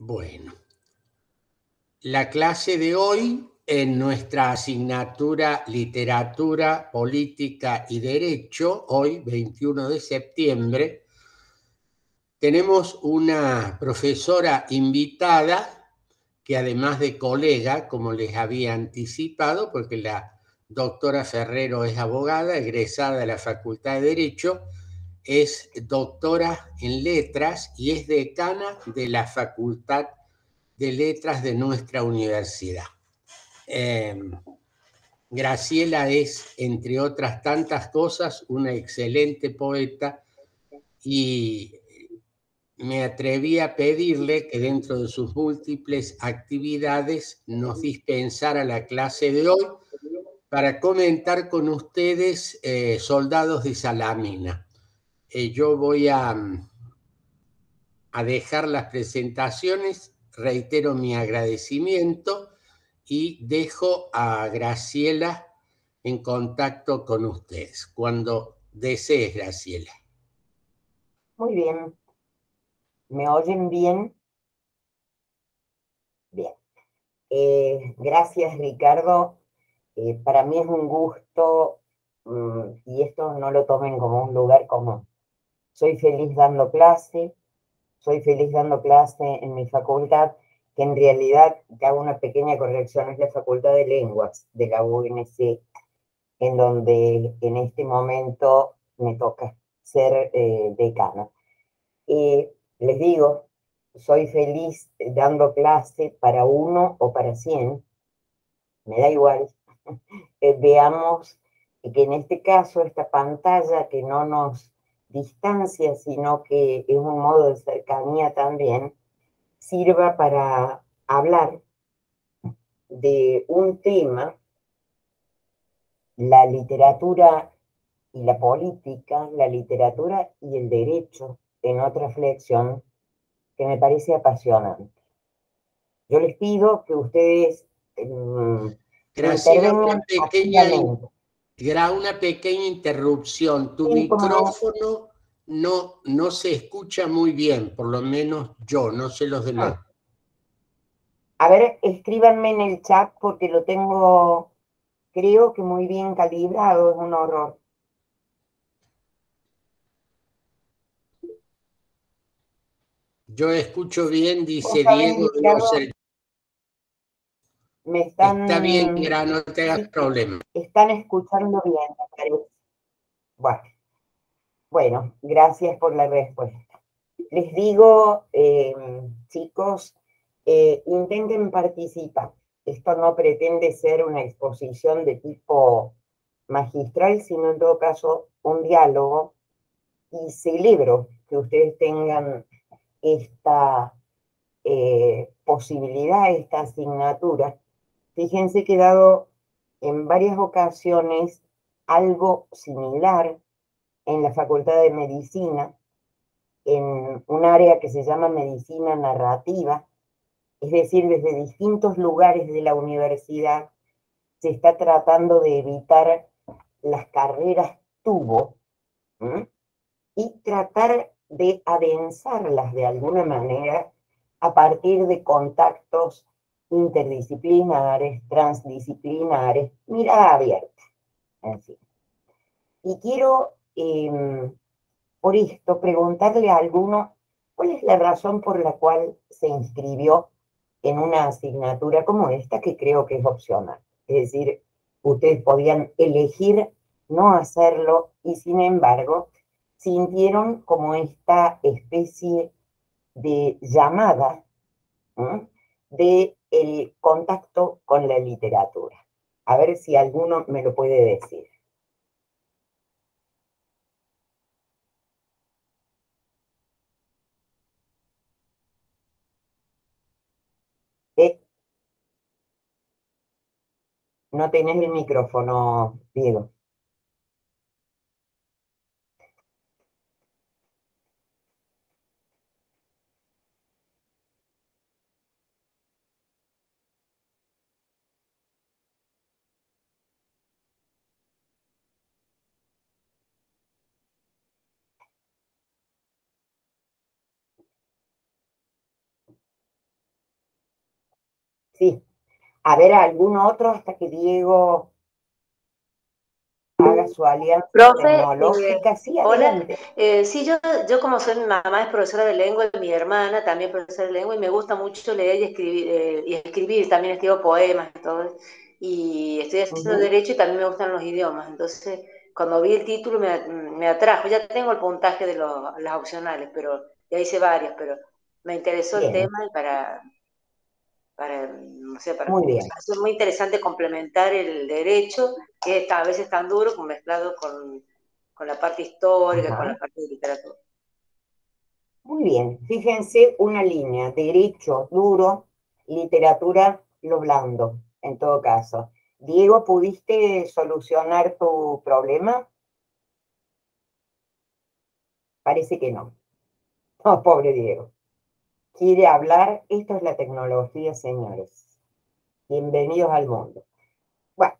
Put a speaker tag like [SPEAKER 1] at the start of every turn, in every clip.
[SPEAKER 1] Bueno, la clase de hoy en nuestra asignatura Literatura, Política y Derecho, hoy 21 de septiembre, tenemos una profesora invitada que además de colega, como les había anticipado, porque la doctora Ferrero es abogada, egresada de la Facultad de Derecho, es doctora en letras y es decana de la Facultad de Letras de nuestra universidad. Graciela es, entre otras tantas cosas, una excelente poeta y me atreví a pedirle que dentro de sus múltiples actividades nos dispensara la clase de hoy para comentar con ustedes Soldados de Salamina. Yo voy a dejar las presentaciones, reitero mi agradecimiento y dejo a Graciela en contacto con ustedes. Cuando desees, Graciela.
[SPEAKER 2] Muy bien. ¿Me oyen bien? Bien. Gracias, Ricardo. Para mí es un gusto, y esto no lo tomen como un lugar común. Soy feliz dando clase en mi facultad, que en realidad, te hago una pequeña corrección, es la Facultad de Lenguas de la UNC, en donde en este momento me toca ser decana. Les digo, soy feliz dando clase para 1 o para 100, me da igual. Veamos que en este caso esta pantalla que no nos distancia, sino que es un modo de cercanía también, sirva para hablar de un tema, la literatura y la política, la literatura y el derecho, en otra flexión que me parece apasionante. Yo les pido que ustedes
[SPEAKER 1] Graciela,
[SPEAKER 2] intervengan activamente.
[SPEAKER 1] una pequeña interrupción. Tu
[SPEAKER 2] Sí, como no.
[SPEAKER 1] micrófono no se escucha muy bien, por lo menos yo, no sé los demás.
[SPEAKER 2] A ver, escríbanme en el chat porque lo tengo, creo que muy bien calibrado, es un horror.
[SPEAKER 1] Yo escucho bien,
[SPEAKER 2] Vos
[SPEAKER 1] dice
[SPEAKER 2] sabés,
[SPEAKER 1] Diego
[SPEAKER 2] Ricardo,
[SPEAKER 1] Grosser.
[SPEAKER 2] me
[SPEAKER 1] Está bien,
[SPEAKER 2] están,
[SPEAKER 1] no te hagas problema.
[SPEAKER 2] están escuchando bien, me parece. Bueno, gracias por la respuesta. Les digo, chicos, intenten participar. Esto no pretende ser una exposición de tipo magistral, sino en todo caso un diálogo. Y celebro que ustedes tengan esta posibilidad, esta asignatura. Fíjense que he dado en varias ocasiones algo similar en la Facultad de Medicina, en un área que se llama medicina narrativa, es decir, desde distintos lugares de la universidad se está tratando de evitar las carreras tubo, ¿m? Y tratar de adensarlas de alguna manera a partir de contactos interdisciplinares, transdisciplinares, mirada abierta, en fin. Y quiero, por esto, preguntarle a alguno cuál es la razón por la cual se inscribió en una asignatura como esta, que creo que es opcional. Es decir, ustedes podían elegir no hacerlo y sin embargo sintieron como esta especie de llamada, ¿eh? De el contacto con la literatura. A ver si alguno me lo puede decir. No tenés el micrófono, Diego. Sí. A ver, ¿algún otro hasta que Diego haga su alianza
[SPEAKER 3] Profe,
[SPEAKER 2] tecnológica? Sí,
[SPEAKER 3] hola.
[SPEAKER 2] adelante.
[SPEAKER 3] Sí, yo como soy, mi mamá es profesora de lengua y mi hermana también profesora de lengua y me gusta mucho leer y escribir, también escribo poemas y todo. Y estoy haciendo
[SPEAKER 2] Ujú.
[SPEAKER 3] derecho y también me gustan los idiomas. Entonces, cuando vi el título me atrajo. Ya tengo el puntaje de las opcionales, pero ya hice varias, pero me interesó el
[SPEAKER 2] Bien,
[SPEAKER 3] tema y no sé,
[SPEAKER 2] muy
[SPEAKER 3] o
[SPEAKER 2] bien.
[SPEAKER 3] sea, es muy interesante complementar el derecho, que a veces tan duro, mezclado con la parte histórica, con la
[SPEAKER 2] Ajá.
[SPEAKER 3] parte de literatura.
[SPEAKER 2] Muy bien. Fíjense una línea, derecho duro, literatura lo blando, en todo caso. Diego, ¿pudiste solucionar tu problema? Parece que no. Oh, pobre Diego. Quiere hablar, esto es la tecnología, señores. Bienvenidos al mundo. Bueno,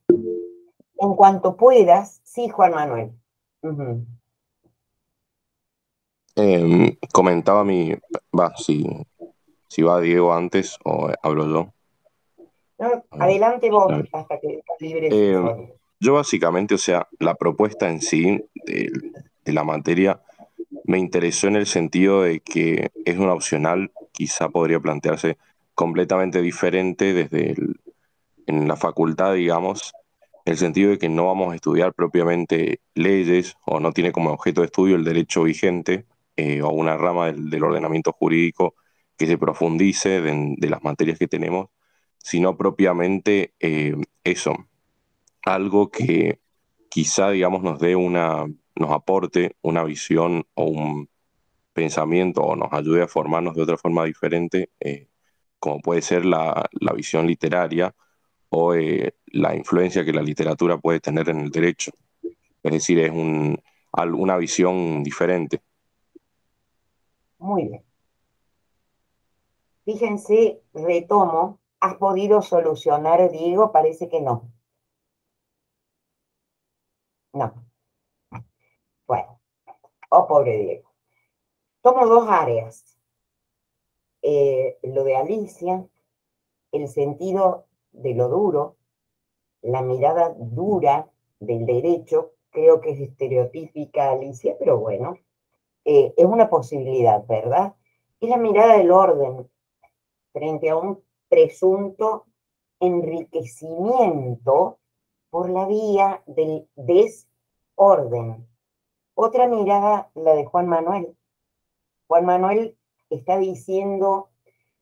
[SPEAKER 2] en cuanto puedas, sí, Juan Manuel. Ujú.
[SPEAKER 4] Comentaba si va Diego antes o hablo yo.
[SPEAKER 2] No,
[SPEAKER 4] Eh,
[SPEAKER 2] adelante
[SPEAKER 4] está
[SPEAKER 2] vos
[SPEAKER 4] bien.
[SPEAKER 2] hasta que está libre su
[SPEAKER 4] Eh,
[SPEAKER 2] sonido.
[SPEAKER 4] yo básicamente, o sea, la propuesta en sí de la materia me interesó en el sentido de que es una opcional, quizá podría plantearse completamente diferente en la facultad, digamos, en el sentido de que no vamos a estudiar propiamente leyes o no tiene como objeto de estudio el derecho vigente o una rama del ordenamiento jurídico que se profundice de las materias que tenemos, sino propiamente eso, algo que quizá, digamos, nos aporte una visión o un pensamiento o nos ayude a formarnos de otra forma diferente, como puede ser la visión literaria o la influencia que la literatura puede tener en el derecho. Es decir, una visión diferente.
[SPEAKER 2] Muy bien. Fíjense, retomo. ¿Has podido solucionar, Diego? Parece que no. No. Bueno, oh, pobre Diego. Tomo dos áreas. Lo de Alicia, el sentido de lo duro, la mirada dura del derecho, creo que es estereotípica Alicia, pero bueno, es una posibilidad, ¿verdad? Y la mirada del orden frente a un presunto enriquecimiento por la vía del desorden. Otra mirada, la de Juan Manuel. Juan Manuel está diciendo,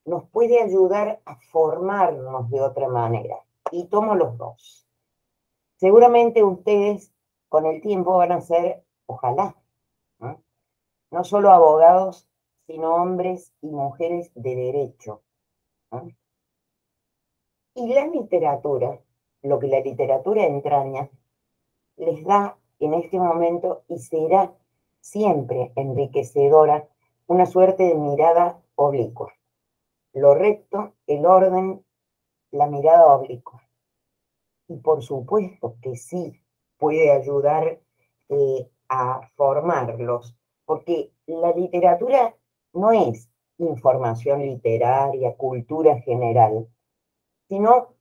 [SPEAKER 2] nos puede ayudar a formarnos de otra manera. Y tomo los dos. Seguramente ustedes con el tiempo van a ser, ojalá, ¿no? No solo abogados, sino hombres y mujeres de derecho, ¿no? Y la literatura, lo que la literatura entraña, les da en este momento y será siempre enriquecedora una suerte de mirada oblicua. Lo recto, el orden, la mirada oblicua. Y por supuesto que sí puede ayudar a formarlos, porque la literatura no es información literaria, cultura general, sino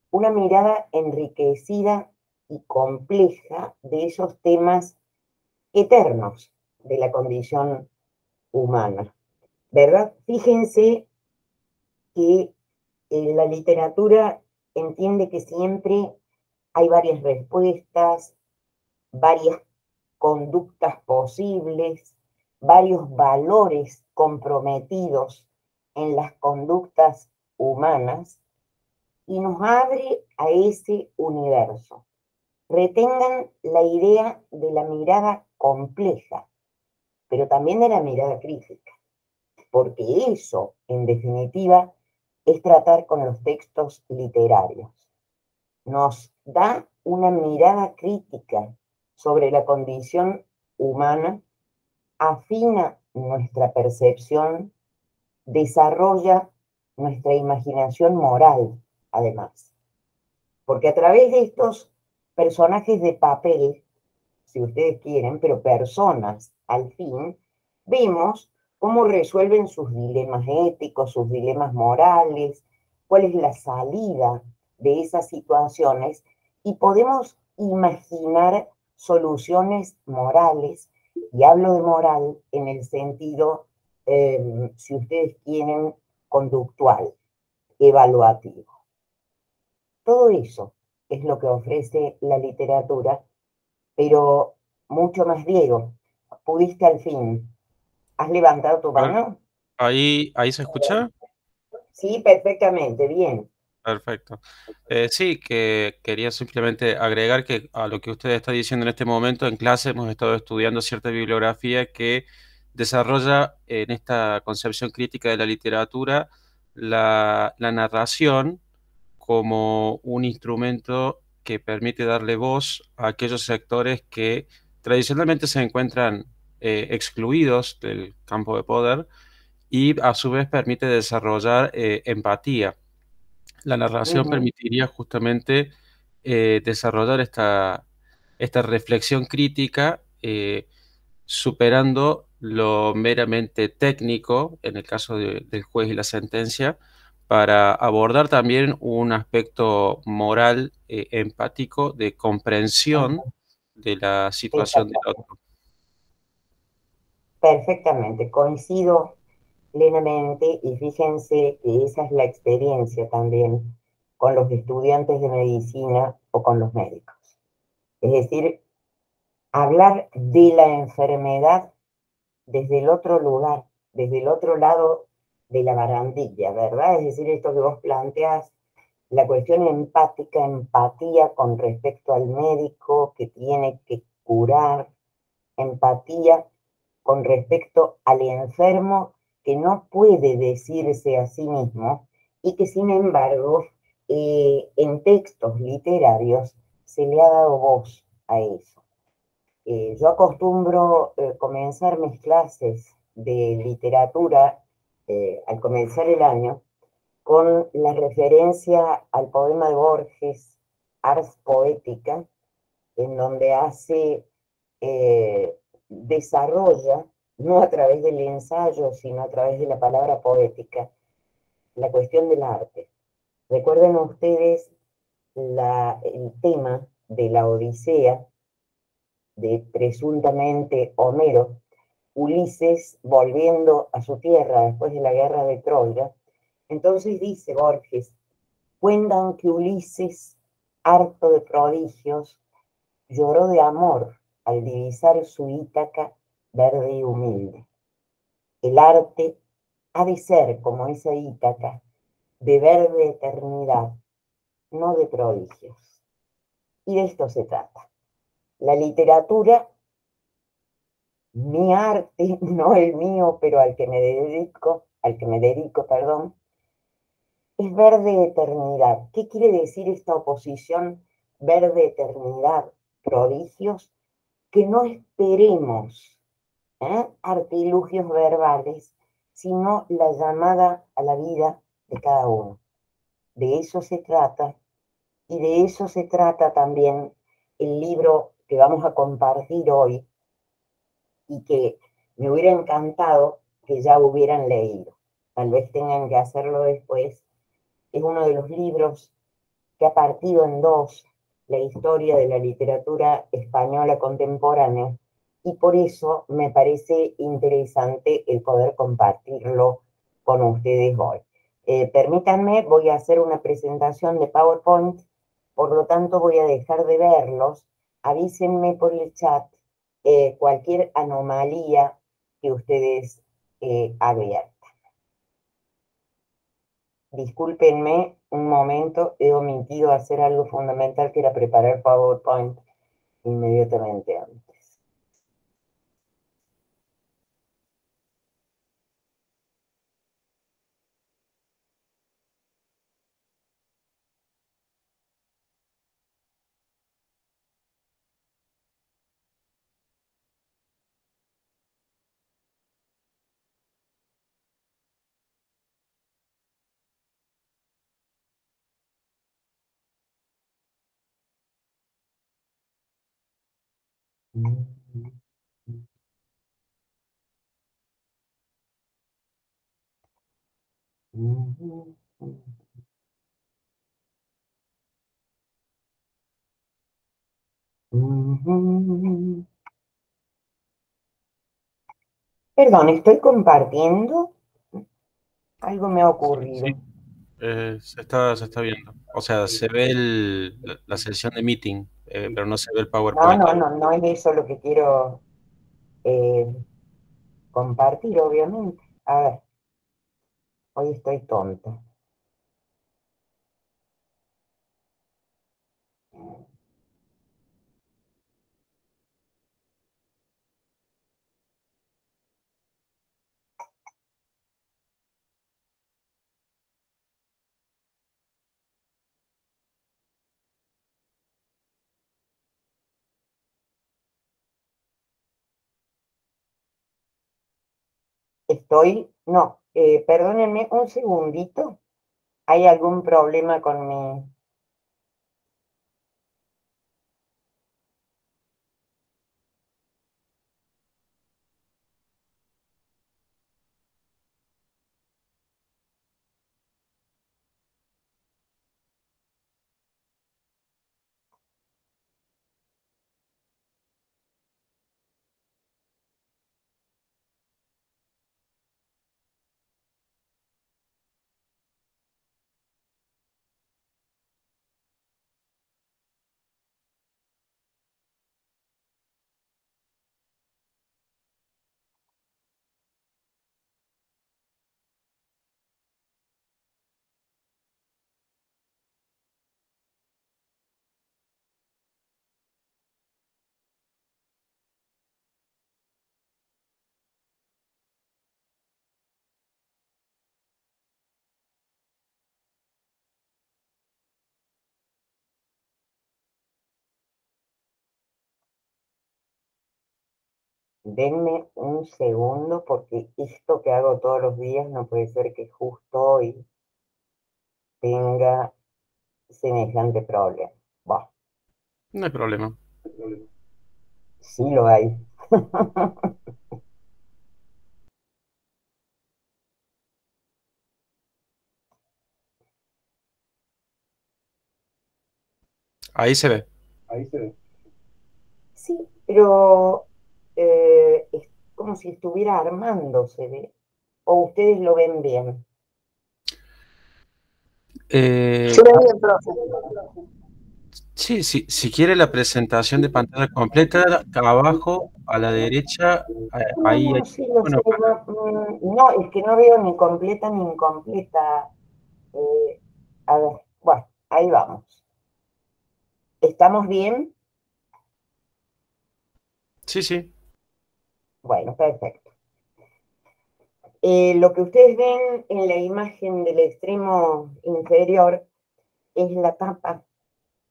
[SPEAKER 2] una mirada enriquecida y compleja de esos temas eternos de la condición humana, ¿verdad? Fíjense que la literatura entiende que siempre hay varias respuestas, varias conductas posibles, varios valores comprometidos en las conductas humanas y nos abre a ese universo. Retengan la idea de la mirada compleja, pero también de la mirada crítica, porque eso, en definitiva, es tratar con los textos literarios. Nos da una mirada crítica sobre la condición humana, afina nuestra percepción, desarrolla nuestra imaginación moral, además. Porque a través de estos personajes de papel, si ustedes quieren, pero personas al fin, vemos cómo resuelven sus dilemas éticos, sus dilemas morales, cuál es la salida de esas situaciones y podemos imaginar soluciones morales, y hablo de moral en el sentido, si ustedes quieren, conductual, evaluativo. Todo eso es lo que ofrece la literatura, pero mucho más. Diego, pudiste al fin. ¿Has levantado tu
[SPEAKER 5] A ver,
[SPEAKER 2] mano?
[SPEAKER 5] ahí se escucha.
[SPEAKER 2] Sí, perfectamente, bien.
[SPEAKER 5] Perfecto. Sí, que quería simplemente agregar que a lo que usted está diciendo en este momento, en clase hemos estado estudiando cierta bibliografía que desarrolla en esta concepción crítica de la literatura la narración como un instrumento que permite darle voz a aquellos sectores que tradicionalmente se encuentran excluidos del campo de poder y a su vez permite desarrollar empatía. La narración
[SPEAKER 2] Ujú.
[SPEAKER 5] permitiría justamente desarrollar esta reflexión crítica, superando lo meramente técnico, en el caso del juez y la sentencia, para abordar también un aspecto moral, empático, de comprensión de la situación del
[SPEAKER 2] Exactamente.
[SPEAKER 5] otro.
[SPEAKER 2] Perfectamente, coincido plenamente y fíjense que esa es la experiencia también con los estudiantes de medicina o con los médicos. Es decir, hablar de la enfermedad desde el otro lugar, desde el otro lado de la barandilla, ¿verdad? Es decir, esto que vos planteas, la cuestión empática, empatía con respecto al médico que tiene que curar, empatía con respecto al enfermo que no puede decirse a sí mismo y que sin embargo en textos literarios se le ha dado voz a eso. Yo acostumbro comenzar mis clases de literatura al comenzar el año con la referencia al poema de Borges, Ars Poética, en donde eh, desarrolla, no a través del ensayo, sino a través de la palabra poética, la cuestión del arte. Recuerden ustedes el tema de la Odisea de presuntamente Homero, Ulises volviendo a su tierra después de la guerra de Troya. Entonces dice Borges, cuentan que Ulises, harto de prodigios, lloró de amor al divisar su Ítaca verde y humilde. El arte ha de ser como esa Ítaca, de verde eternidad, no de prodigios. Y de esto se trata. La literatura, mi arte, no el mío, pero al que me dedico, perdón, es verde eternidad. ¿Qué quiere decir esta oposición verde eternidad, prodigios? Que no esperemos artilugios verbales, sino la llamada a la vida de cada uno. De eso se trata, y de eso se trata también el libro que vamos a compartir hoy y que me hubiera encantado que ya hubieran leído. Tal vez tengan que hacerlo después. Es uno de los libros que ha partido en dos la historia de la literatura española contemporánea, y por eso me parece interesante el poder compartirlo con ustedes hoy. Permítanme, voy a hacer una presentación de PowerPoint, por lo tanto voy a dejar de verlos. Avísenme por el chat cualquier anomalía que ustedes vean. Discúlpenme un momento, he omitido hacer algo fundamental que era preparar PowerPoint inmediatamente antes. Perdón, estoy compartiendo. Algo me ha ocurrido.
[SPEAKER 5] Sí, se está viendo. O sea, se ve la sesión de meeting, pero no se ve el PowerPoint.
[SPEAKER 2] No es eso lo que quiero compartir, obviamente. A ver, hoy estoy tonta. Perdónenme un segundito. ¿Hay algún problema con mi... Denme un segundo porque esto que hago todos los días no puede ser que justo hoy tenga semejante problema. Bueno,
[SPEAKER 5] No hay problema.
[SPEAKER 2] sí lo hay.
[SPEAKER 5] Ahí se ve.
[SPEAKER 2] Sí, pero es como si estuviera armándose, ¿ve? ¿O ustedes lo ven bien?
[SPEAKER 3] Se ve bien, profe.
[SPEAKER 5] Sí, sí, si quiere la presentación de pantalla completa, acá abajo a la derecha, ahí hay,
[SPEAKER 2] Sí, lo sé.
[SPEAKER 5] bueno,
[SPEAKER 2] No, es que no veo ni completa ni incompleta. A ver, bueno, ahí vamos. ¿Estamos bien?
[SPEAKER 5] sí, sí.
[SPEAKER 2] Bueno, perfecto. Lo que ustedes ven en la imagen del extremo inferior es la tapa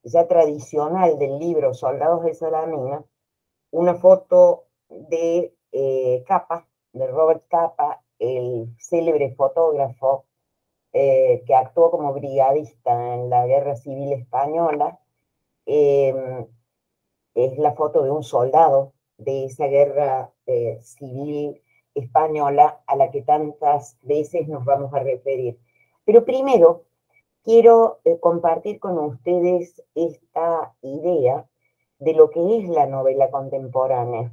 [SPEAKER 2] ya tradicional del libro Soldados de Salamina, una foto de Capa, de Robert Capa, el célebre fotógrafo que actuó como brigadista en la Guerra Civil Española. Es la foto de un soldado de esa guerra civil española a la que tantas veces nos vamos a referir. Pero primero quiero compartir con ustedes esta idea de lo que es la novela contemporánea,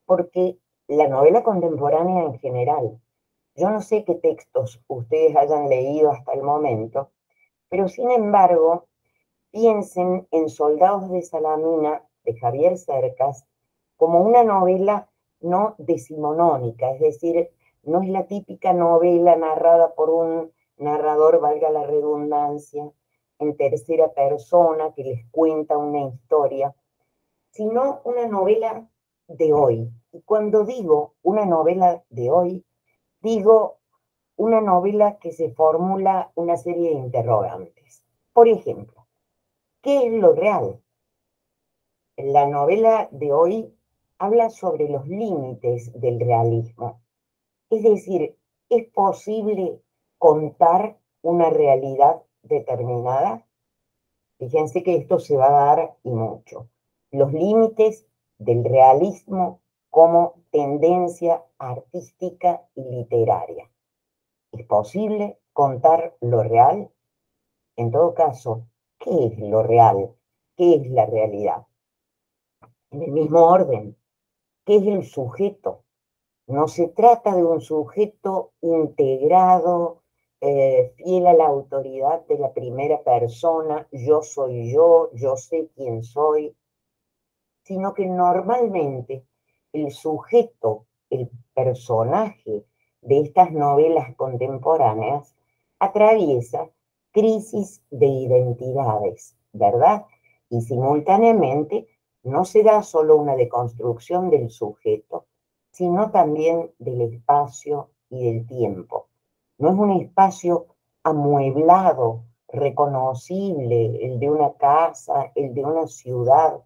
[SPEAKER 2] porque la novela contemporánea en general, yo no sé qué textos ustedes hayan leído hasta el momento, pero sin embargo, piensen en Soldados de Salamina de Javier Cercas como una novela no decimonónica, es decir, no es la típica novela narrada por un narrador, valga la redundancia, en tercera persona que les cuenta una historia, sino una novela de hoy. Y cuando digo una novela de hoy, digo una novela que se formula una serie de interrogantes. Por ejemplo, ¿qué es lo real? La novela de hoy habla sobre los límites del realismo. Es decir, ¿es posible contar una realidad determinada? Fíjense que esto se va a dar y mucho. Los límites del realismo como tendencia artística y literaria. ¿Es posible contar lo real? En todo caso, ¿qué es lo real? ¿Qué es la realidad? en el mismo orden, que es el sujeto. No se trata de un sujeto integrado, fiel a la autoridad de la primera persona, yo soy yo sé quién soy, sino que normalmente el sujeto, el personaje de estas novelas contemporáneas atraviesa crisis de identidades, ¿verdad? Y simultáneamente no se da solo una deconstrucción del sujeto, sino también del espacio y del tiempo. No es un espacio amueblado, reconocible, el de una casa, el de una ciudad,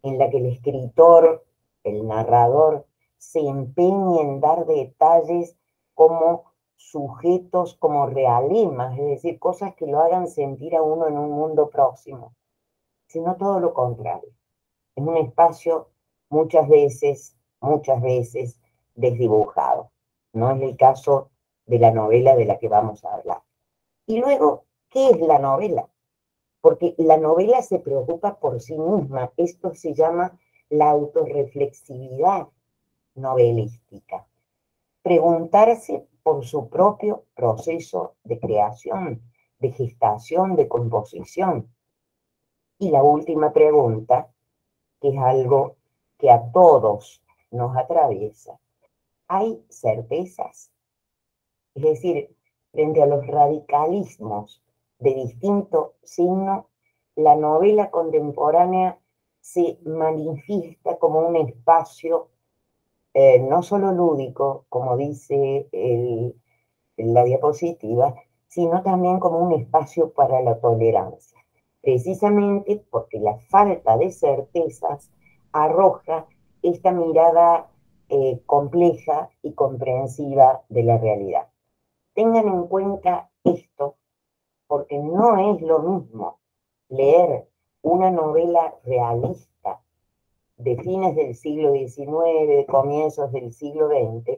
[SPEAKER 2] en la que el escritor, el narrador, se empeña en dar detalles como sujetos, como realemas, es decir, cosas que lo hagan sentir a uno en un mundo próximo, sino todo lo contrario. Es un espacio muchas veces desdibujado. No es el caso de la novela de la que vamos a hablar. Y luego, ¿qué es la novela? Porque la novela se preocupa por sí misma. Esto se llama la autorreflexividad novelística. Preguntarse por su propio proceso de creación, de gestación, de composición. Y la última pregunta, que es algo que a todos nos atraviesa. ¿Hay certezas? Es decir, frente a los radicalismos de distinto signo, la novela contemporánea se manifiesta como un espacio no solo lúdico, como dice la diapositiva, sino también como un espacio para la tolerancia, precisamente porque la falta de certezas arroja esta mirada compleja y comprensiva de la realidad. Tengan en cuenta esto, porque no es lo mismo leer una novela realista de fines del siglo XIX, de comienzos del siglo XX,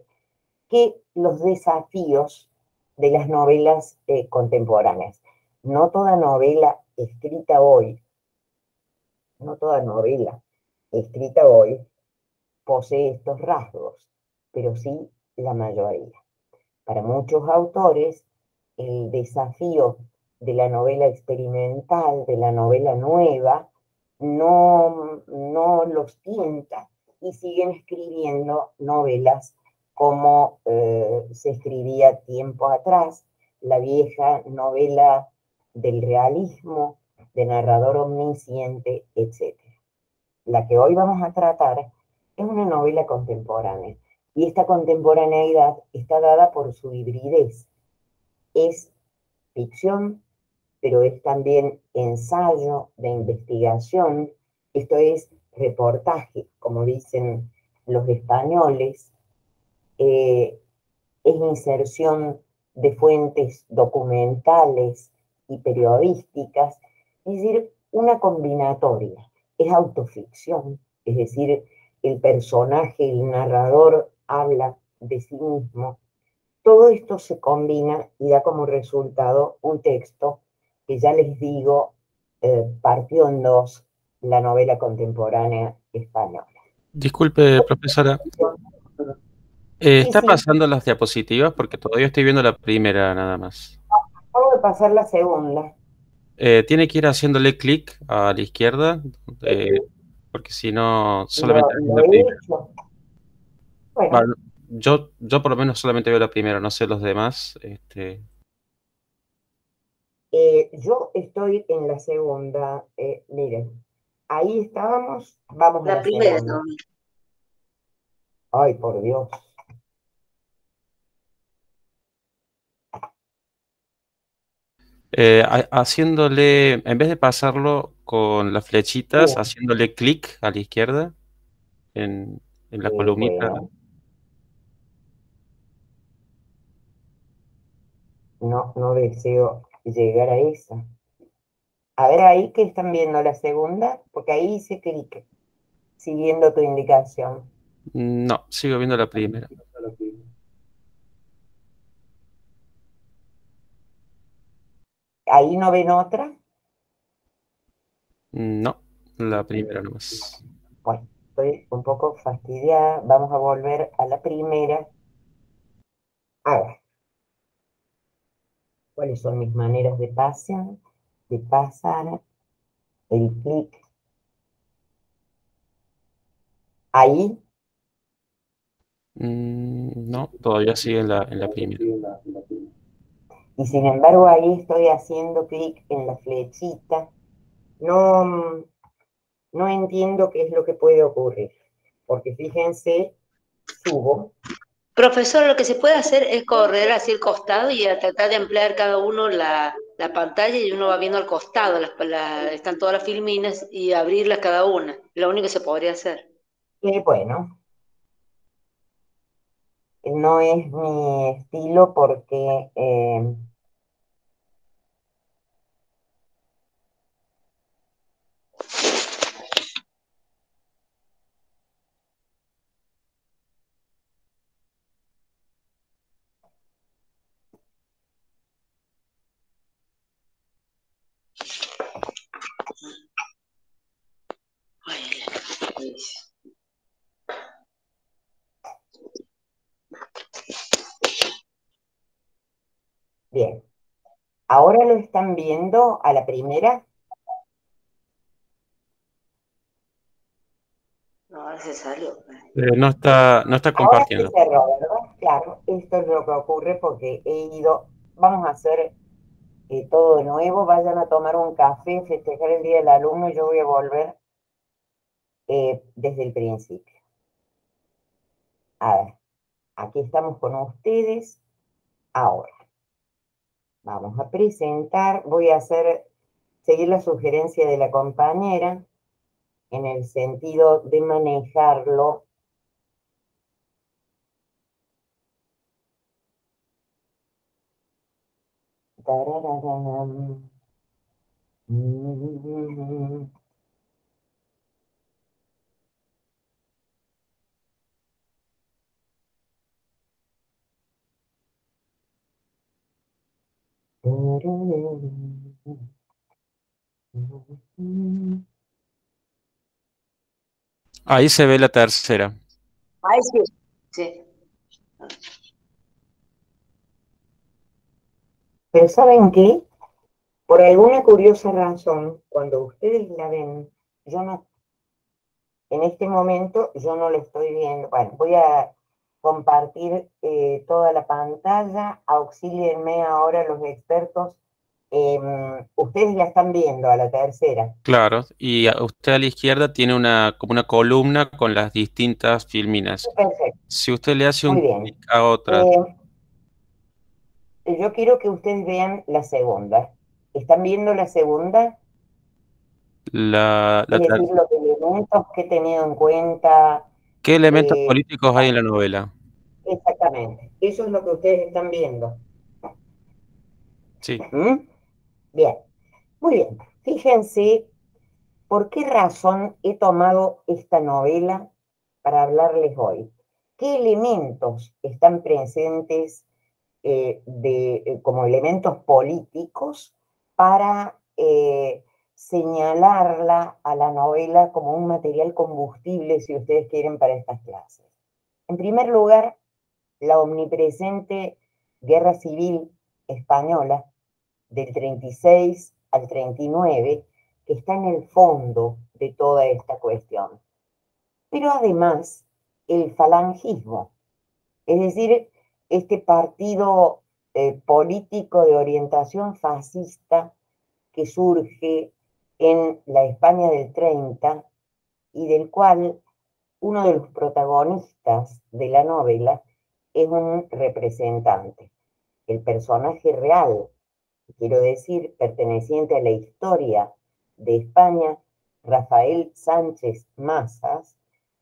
[SPEAKER 2] que los desafíos de las novelas contemporáneas. No toda novela escrita hoy, no toda novela escrita hoy posee estos rasgos, pero sí la mayoría. Para muchos autores, el desafío de la novela experimental, de la novela nueva, no los tienta y siguen escribiendo novelas como se escribía tiempo atrás, la vieja novela del realismo, de narrador omnisciente, etc. La que hoy vamos a tratar es una novela contemporánea, y esta contemporaneidad está dada por su hibridez. Es ficción, pero es también ensayo de investigación, esto es reportaje, como dicen los españoles, es inserción de fuentes documentales y periodísticas, es decir, una combinatoria. Es autoficción, es decir, el personaje, el narrador habla de sí mismo. Todo esto se combina y da como resultado un texto que ya les digo, partió en dos la novela contemporánea española.
[SPEAKER 5] Disculpe, profesora.
[SPEAKER 2] Sí,
[SPEAKER 5] ¿Está
[SPEAKER 2] sí,
[SPEAKER 5] pasando las diapositivas? Porque todavía estoy viendo la primera nada más.
[SPEAKER 2] acabo de pasar la segunda.
[SPEAKER 5] Tiene que ir haciéndole clic a la izquierda, porque si no, solamente
[SPEAKER 2] Lo
[SPEAKER 5] la
[SPEAKER 2] he
[SPEAKER 5] primera.
[SPEAKER 2] hecho. Bueno,
[SPEAKER 5] Bueno, yo por lo menos solamente veo la primera, no sé los demás.
[SPEAKER 2] yo estoy en la segunda. Miren, ahí estábamos, vamos a
[SPEAKER 3] La
[SPEAKER 2] la
[SPEAKER 3] primera
[SPEAKER 2] segunda.
[SPEAKER 3] también.
[SPEAKER 2] Ay, por Dios.
[SPEAKER 5] Haciéndole, en vez de pasarlo con las flechitas,
[SPEAKER 2] Bien,
[SPEAKER 5] haciéndole clic a la izquierda en la columnita.
[SPEAKER 2] bueno, no deseo llegar a esa. A ver ahí que están viendo la segunda, porque ahí hice clic, siguiendo tu indicación.
[SPEAKER 5] No, sigo viendo la primera.
[SPEAKER 2] Ahí no ven otra.
[SPEAKER 5] No, la primera nomás.
[SPEAKER 2] Bueno, estoy un poco fastidiada. Vamos a volver a la primera. A ver, ¿cuáles son mis maneras de pasar? De pasar el clic ahí.
[SPEAKER 5] No, todavía sigue en la primera.
[SPEAKER 2] Y sin embargo, ahí estoy haciendo clic en la flechita. No, no entiendo qué es lo que puede ocurrir. Porque fíjense, subo.
[SPEAKER 3] Profesor, lo que se puede hacer es correr hacia el costado y a tratar de ampliar cada uno la pantalla y uno va viendo al costado, están todas las filminas y abrirlas cada una. Lo único que se podría hacer.
[SPEAKER 2] Bueno, no es mi estilo porque bien. Ahora lo están viendo a la primera.
[SPEAKER 3] No, ahora se salió.
[SPEAKER 5] No está
[SPEAKER 2] Ahora se
[SPEAKER 5] compartiendo.
[SPEAKER 2] cerró, ¿verdad? Claro, esto es lo que ocurre porque he ido, vamos a hacer todo de nuevo, vayan a tomar un café, festejar el Día del Alumno, yo voy a volver desde el principio. A ver, aquí estamos con ustedes. Ahora, vamos a presentar, voy a seguir la sugerencia de la compañera en el sentido de manejarlo. Tarararán.
[SPEAKER 5] Ahí se ve la tercera.
[SPEAKER 3] Ahí sí. Sí.
[SPEAKER 2] Pero ¿saben qué? Por alguna curiosa razón, cuando ustedes la ven, yo no, en este momento yo no la estoy viendo. Bueno, voy a compartir toda la pantalla. Auxílienme ahora los expertos. Ustedes la están viendo a la tercera.
[SPEAKER 5] Claro, y usted a la izquierda tiene como una columna con las distintas filminas.
[SPEAKER 2] Perfecto,
[SPEAKER 5] Si usted le hace un
[SPEAKER 2] muy bien.
[SPEAKER 5] clic a otra,
[SPEAKER 2] Yo quiero que ustedes vean la segunda. ¿Están viendo la segunda?
[SPEAKER 5] la
[SPEAKER 2] Es decir, los elementos que he tenido en cuenta.
[SPEAKER 5] ¿qué elementos
[SPEAKER 2] eh,
[SPEAKER 5] políticos hay en la novela?
[SPEAKER 2] Exactamente. Eso es lo que ustedes están viendo.
[SPEAKER 5] Sí.
[SPEAKER 2] ¿Mm? Bien, muy bien. Fíjense por qué razón he tomado esta novela para hablarles hoy. ¿Qué elementos están presentes como elementos políticos para señalarla a la novela como un material combustible, si ustedes quieren, para estas clases? En primer lugar, la omnipresente guerra civil española del 36 al 39, que está en el fondo de toda esta cuestión. Pero además, el falangismo, es decir, este partido político de orientación fascista que surge en la España del 30 y del cual uno de los protagonistas de la novela es un representante, el personaje real, quiero decir, perteneciente a la historia de España, Rafael Sánchez Mazas,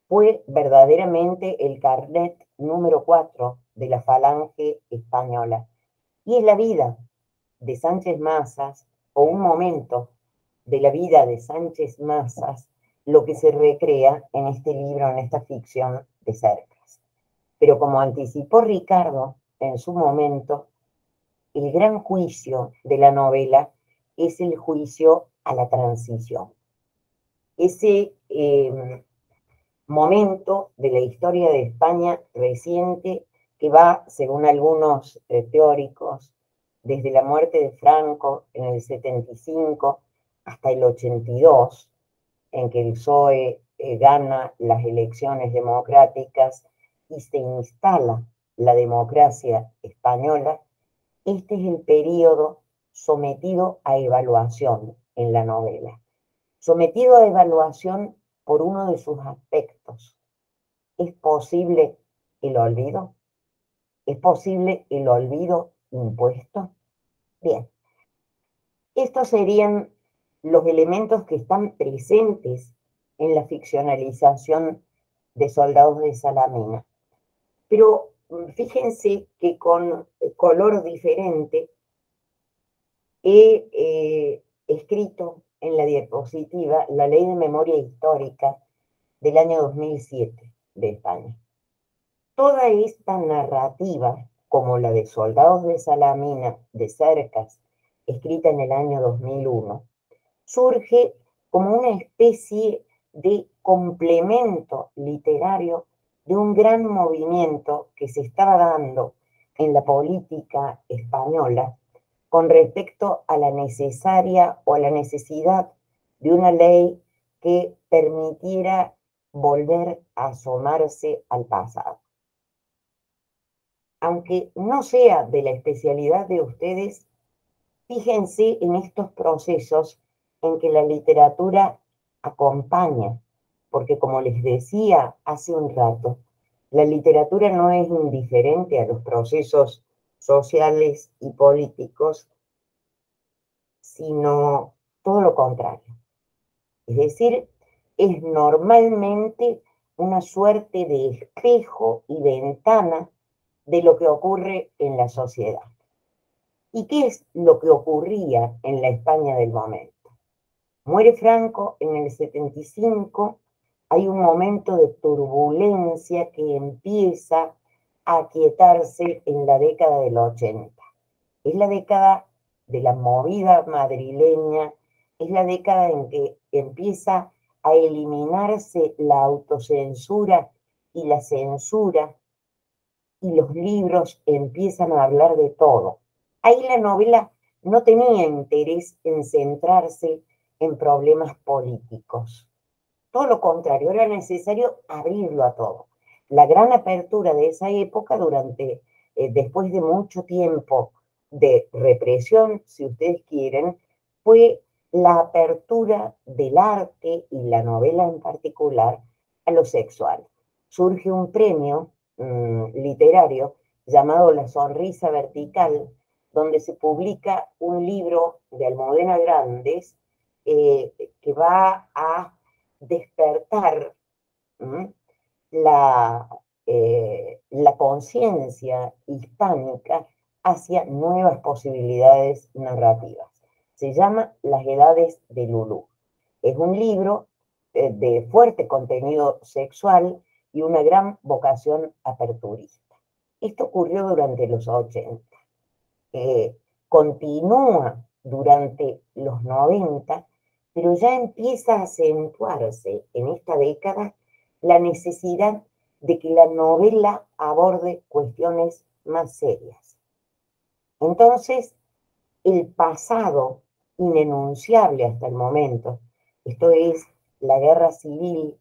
[SPEAKER 2] fue verdaderamente el carnet número 4 de la falange española. Y es la vida de Sánchez Mazas, o un momento de la vida de Sánchez Mazas, lo que se recrea en este libro, en esta ficción de Cercas. Pero como anticipó Ricardo en su momento, el gran juicio de la novela es el juicio a la transición. Ese momento de la historia de España reciente que va, según algunos teóricos, desde la muerte de Franco en el 75 hasta el 82, en que el PSOE gana las elecciones democráticas y se instala la democracia española. Este es el periodo sometido a evaluación en la novela. Sometido a evaluación por uno de sus aspectos. ¿Es posible el olvido? ¿Es posible el olvido impuesto? Bien, estos serían los elementos que están presentes en la ficcionalización de Soldados de Salamina. Pero fíjense que con color diferente he escrito en la diapositiva la Ley de Memoria Histórica del año 2007 de España. Toda esta narrativa, como la de Soldados de Salamina, de Cercas, escrita en el año 2001, surge como una especie de complemento literario de un gran movimiento que se estaba dando en la política española con respecto a la necesaria o a la necesidad de una ley que permitiera volver a asomarse al pasado. Aunque no sea de la especialidad de ustedes, fíjense en estos procesos en que la literatura acompaña, porque como les decía hace un rato, la literatura no es indiferente a los procesos sociales y políticos, sino todo lo contrario. Es decir, es normalmente una suerte de espejo y ventana de lo que ocurre en la sociedad. ¿Y qué es lo que ocurría en la España del momento? Muere Franco en el 75, hay un momento de turbulencia que empieza a aquietarse en la década del 80. Es la década de la movida madrileña, es la década en que empieza a eliminarse la autocensura y la censura, y los libros empiezan a hablar de todo. Ahí la novela no tenía interés en centrarse en problemas políticos. Todo lo contrario, era necesario abrirlo a todo. La gran apertura de esa época, después de mucho tiempo de represión, si ustedes quieren, fue la apertura del arte y la novela en particular a lo sexual. Surge un premio literario llamado La Sonrisa Vertical, donde se publica un libro de Almudena Grandes que va a despertar la conciencia hispánica hacia nuevas posibilidades narrativas. Se llama Las Edades de Lulú. Es un libro de fuerte contenido sexual y una gran vocación aperturista. Esto ocurrió durante los 80. Continúa durante los 90, pero ya empieza a acentuarse en esta década la necesidad de que la novela aborde cuestiones más serias. Entonces, el pasado inenunciable hasta el momento, esto es la guerra civil,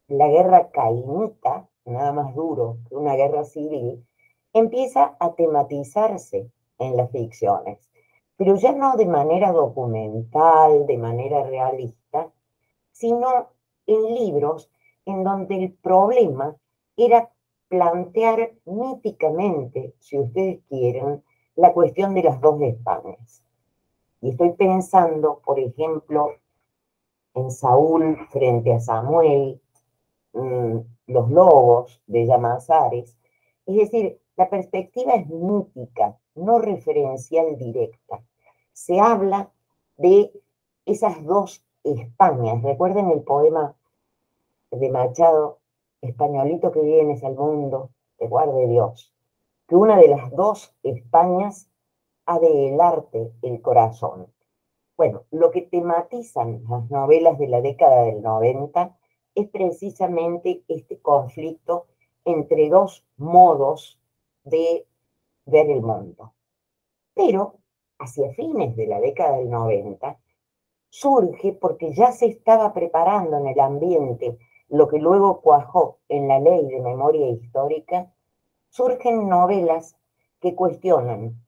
[SPEAKER 2] la guerra cainita, nada más duro que una guerra civil, empieza a tematizarse en las ficciones, pero ya no de manera documental, de manera realista, sino en libros en donde el problema era plantear míticamente, si ustedes quieren, la cuestión de las dos Españas. Y estoy pensando, por ejemplo, en Saúl frente a Samuel, Los Lobos de Llamazares. Es decir, la perspectiva es mítica, no referencial directa. Se habla de esas dos Españas. Recuerden el poema de Machado, Españolito que vienes al mundo, te guarde Dios, que una de las dos Españas ha de helarte el corazón. Bueno, lo que tematizan las novelas de la década del 90 es precisamente este conflicto entre dos modos de ver el mundo. Pero hacia fines de la década del 90 surge, porque ya se estaba preparando en el ambiente lo que luego cuajó en la Ley de Memoria Histórica, surgen novelas que cuestionan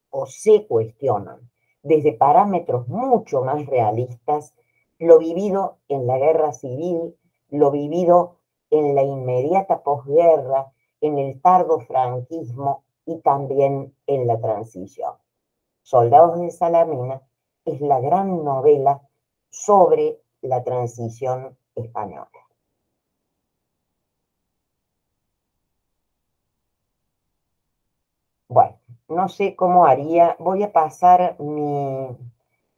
[SPEAKER 2] o se cuestionan desde parámetros mucho más realistas lo vivido en la guerra civil, lo vivido en la inmediata posguerra, en el tardo franquismo y también en la transición. Soldados de Salamina es la gran novela sobre la transición española. Bueno, no sé cómo haría, voy a pasar mi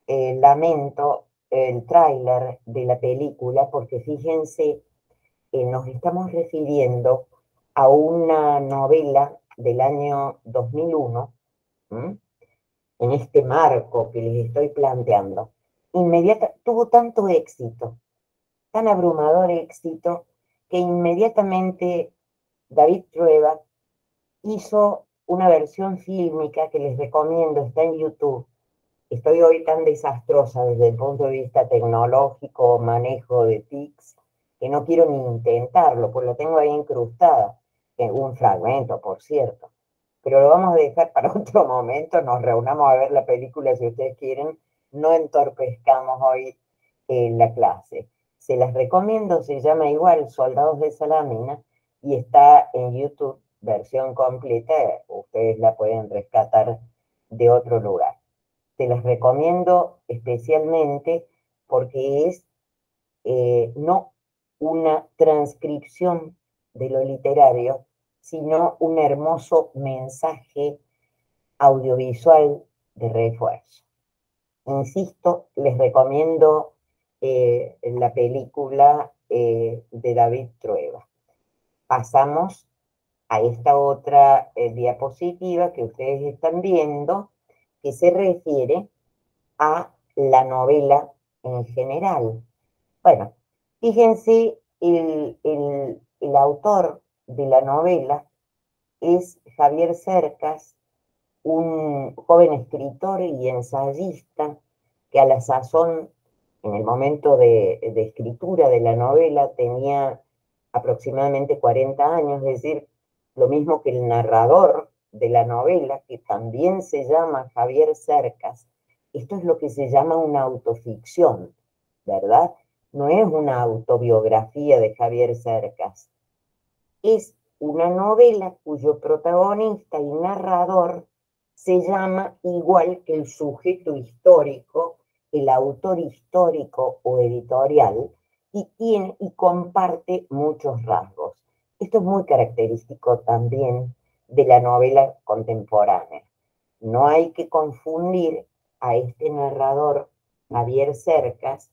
[SPEAKER 2] lamento, el tráiler de la película, porque fíjense, nos estamos refiriendo a una novela del año 2001, ¿m? En este marco que les estoy planteando. Tuvo tanto éxito, tan abrumador éxito, que inmediatamente David Trueba hizo una versión fílmica que les recomiendo, está en YouTube. Estoy hoy tan desastrosa desde el punto de vista tecnológico, manejo de TICs, que no quiero ni intentarlo, pues lo tengo ahí incrustada, en un fragmento, por cierto. Pero lo vamos a dejar para otro momento, nos reunamos a ver la película si ustedes quieren, no entorpezcamos hoy la clase. Se las recomiendo, se llama igual Soldados de Salamina y está en YouTube, versión completa, ustedes la pueden rescatar de otro lugar. Te las recomiendo especialmente porque es no una transcripción de lo literario, sino un hermoso mensaje audiovisual de refuerzo. Insisto, les recomiendo la película de David Trueba. Pasamos a esta otra diapositiva que ustedes están viendo, que se refiere a la novela en general. Bueno, fíjense, el autor de la novela es Javier Cercas, un joven escritor y ensayista que a la sazón, en el momento de escritura de la novela, tenía aproximadamente 40 años, es decir, lo mismo que el narrador de la novela, que también se llama Javier Cercas. Esto es lo que se llama una autoficción, ¿verdad? No es una autobiografía de Javier Cercas. Es una novela cuyo protagonista y narrador se llama igual que el sujeto histórico, el autor histórico o editorial, y comparte muchos rasgos. Esto es muy característico también de la novela contemporánea. No hay que confundir a este narrador, Javier Cercas,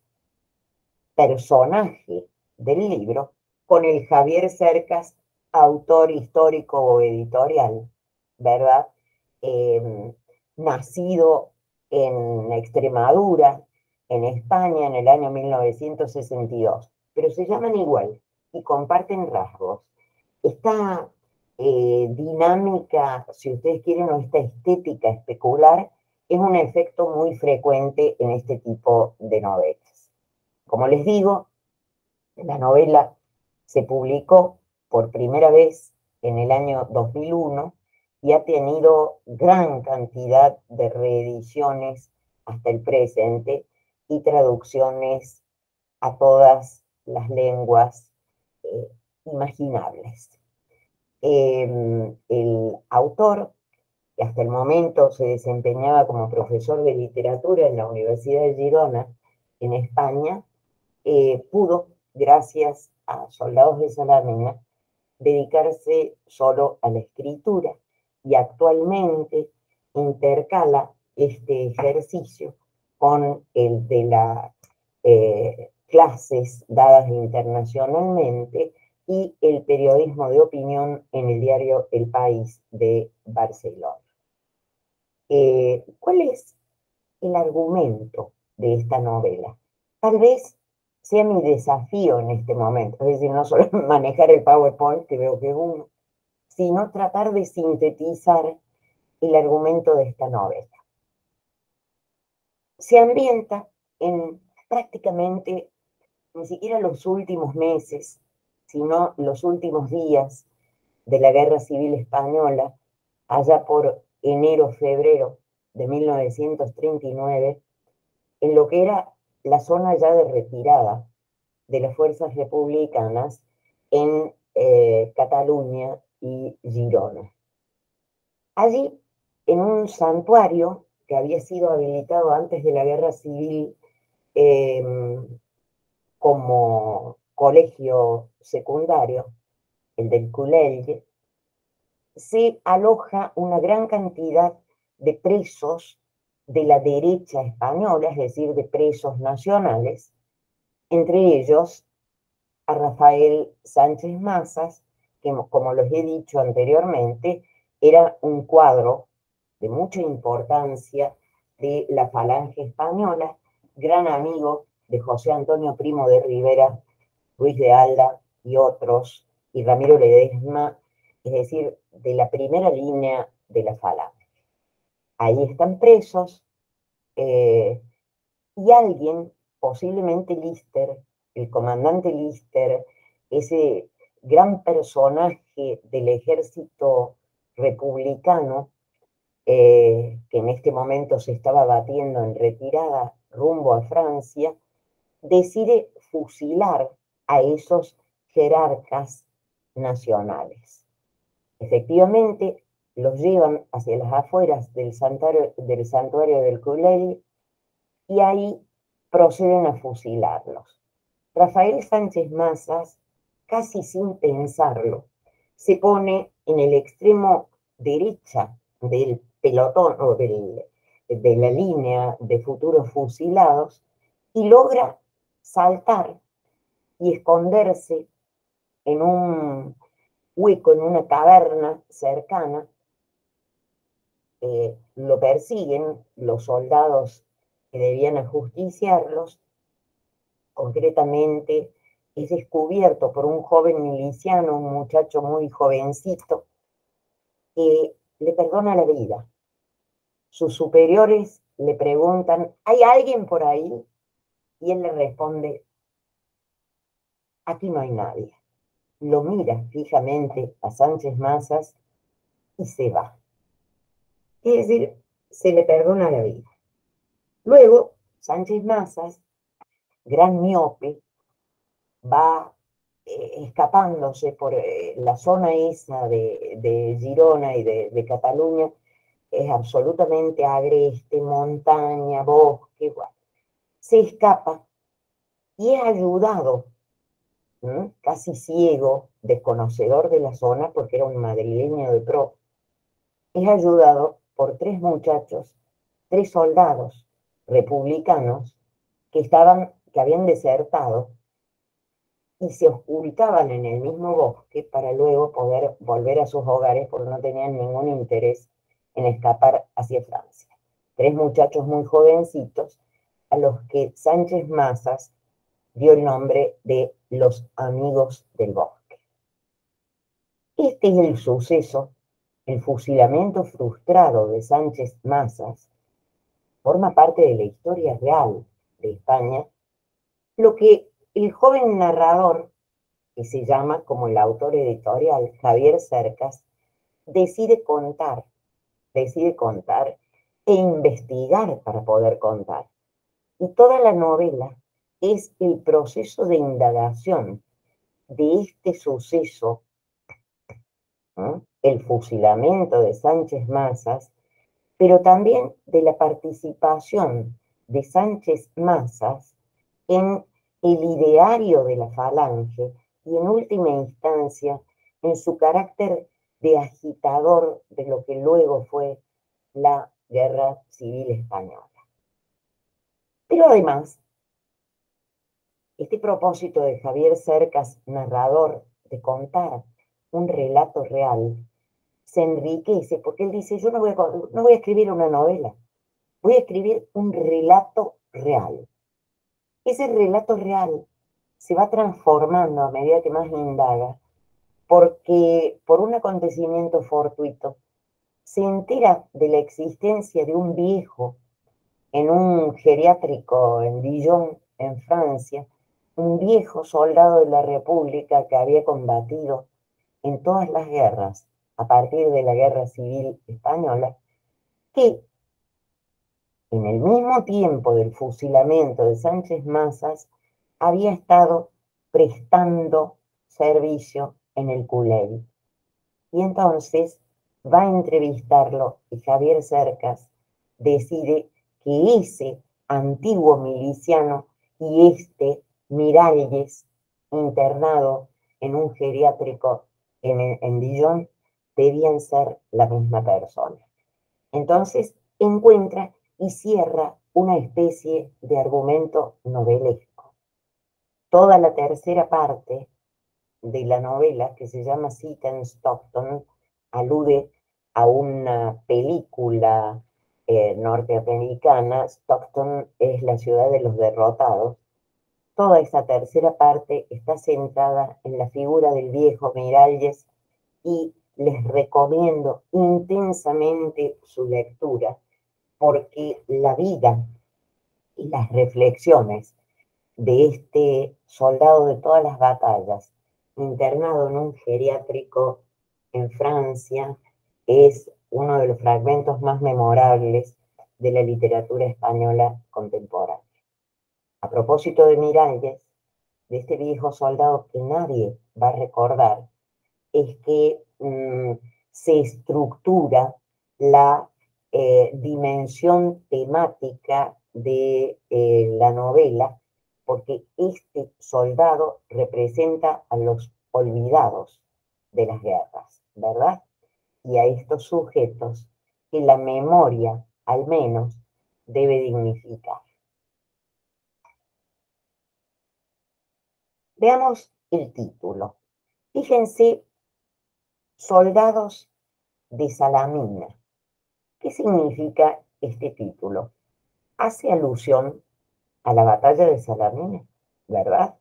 [SPEAKER 2] personaje del libro, con el Javier Cercas, autor histórico o editorial, ¿verdad? Nacido en Extremadura, en España, en el año 1962, pero se llaman igual y comparten rasgos. Esta dinámica, si ustedes quieren, o esta estética especular, es un efecto muy frecuente en este tipo de novelas. Como les digo, la novela se publicó por primera vez en el año 2001 y ha tenido gran cantidad de reediciones hasta el presente y traducciones a todas las lenguas imaginables. El autor, que hasta el momento se desempeñaba como profesor de literatura en la Universidad de Girona, en España, pudo, gracias a Soldados de Salamina, dedicarse solo a la escritura y actualmente intercala este ejercicio con el de las clases dadas internacionalmente y el periodismo de opinión en el diario El País de Barcelona. ¿Cuál es el argumento de esta novela? Tal vez sea mi desafío en este momento. Es decir, no solo manejar el PowerPoint, que veo que es uno, sino tratar de sintetizar el argumento de esta novela. Se ambienta en prácticamente ni siquiera los últimos meses, sino los últimos días de la Guerra Civil Española, allá por enero-febrero de 1939, en lo que era la zona ya de retirada de las fuerzas republicanas en Cataluña y Girona. Allí, en un santuario que había sido habilitado antes de la Guerra Civil como colegio secundario, el del Culell, se aloja una gran cantidad de presos de la derecha española, es decir, de presos nacionales, entre ellos a Rafael Sánchez Mazas, que, como les he dicho anteriormente, era un cuadro de mucha importancia de la Falange Española, gran amigo de José Antonio Primo de Rivera, Ruiz de Alda y otros, y Ramiro Ledesma, es decir, de la primera línea de la Falange. Ahí están presos, y alguien, posiblemente Lister, el comandante Lister, ese gran personaje del ejército republicano, que en este momento se estaba batiendo en retirada rumbo a Francia, decide fusilar a esos jerarcas nacionales. Efectivamente, los llevan hacia las afueras del santuario del Culell y ahí proceden a fusilarlos. Rafael Sánchez Mazas, casi sin pensarlo, se pone en el extremo derecha del pelotón o de la línea de futuros fusilados y logra saltar y esconderse en un hueco, en una caverna cercana. Lo persiguen los soldados que debían ajusticiarlos. Concretamente es descubierto por un joven miliciano, un muchacho muy jovencito, que le perdona la vida. Sus superiores le preguntan, ¿hay alguien por ahí? Y él le responde, aquí no hay nadie. Lo mira fijamente a Sánchez Mazas y se va. Es decir, se le perdona la vida. Luego, Sánchez Mazas, gran miope, va escapándose por la zona esa de Girona y de Cataluña. Es absolutamente agreste, montaña, bosque, bueno. Se escapa y es ayudado, casi ciego, desconocedor de la zona, porque era un madrileño de pro, es ayudado por 3 muchachos, 3 soldados republicanos que habían desertado y se ocultaban en el mismo bosque para luego poder volver a sus hogares porque no tenían ningún interés en escapar hacia Francia. 3 muchachos muy jovencitos a los que Sánchez Mazas dio el nombre de los amigos del bosque. Este es el suceso, el fusilamiento frustrado de Sánchez Mazas, forma parte de la historia real de España, lo que el joven narrador, que se llama como el autor editorial Javier Cercas, decide contar e investigar para poder contar. Y toda la novela es el proceso de indagación de este suceso, el fusilamiento de Sánchez Mazas, pero también de la participación de Sánchez Mazas en el ideario de la Falange y en última instancia en su carácter de agitador de lo que luego fue la Guerra Civil Española. Pero además, este propósito de Javier Cercas, narrador, de contar un relato real, se enriquece porque él dice, yo no voy a escribir una novela, voy a escribir un relato real. Ese relato real se va transformando a medida que más indaga, porque por un acontecimiento fortuito se entera de la existencia de un viejo en un geriátrico en Dijon, en Francia, un viejo soldado de la República que había combatido en todas las guerras, a partir de la Guerra Civil Española, que en el mismo tiempo del fusilamiento de Sánchez Mazas había estado prestando servicio en el Culebro. Y entonces va a entrevistarlo y Javier Cercas decide que ese antiguo miliciano y este Miralles, internado en un geriátrico en Dijon, debían ser la misma persona. Entonces encuentra y cierra una especie de argumento novelesco. Toda la tercera parte de la novela, que se llama Sit and Stockton, alude a una película norteamericana. Stockton es la ciudad de los derrotados. Toda esa tercera parte está centrada en la figura del viejo Miralles y les recomiendo intensamente su lectura, porque la vida y las reflexiones de este soldado de todas las batallas, internado en un geriátrico en Francia, es uno de los fragmentos más memorables de la literatura española contemporánea. A propósito de Miralles, de este viejo soldado que nadie va a recordar, es que se estructura la dimensión temática de la novela, porque este soldado representa a los olvidados de las guerras, ¿verdad? Y a estos sujetos que la memoria, al menos, debe dignificar. Veamos el título. Fíjense, Soldados de Salamina. ¿Qué significa este título? Hace alusión a la batalla de Salamina, ¿verdad?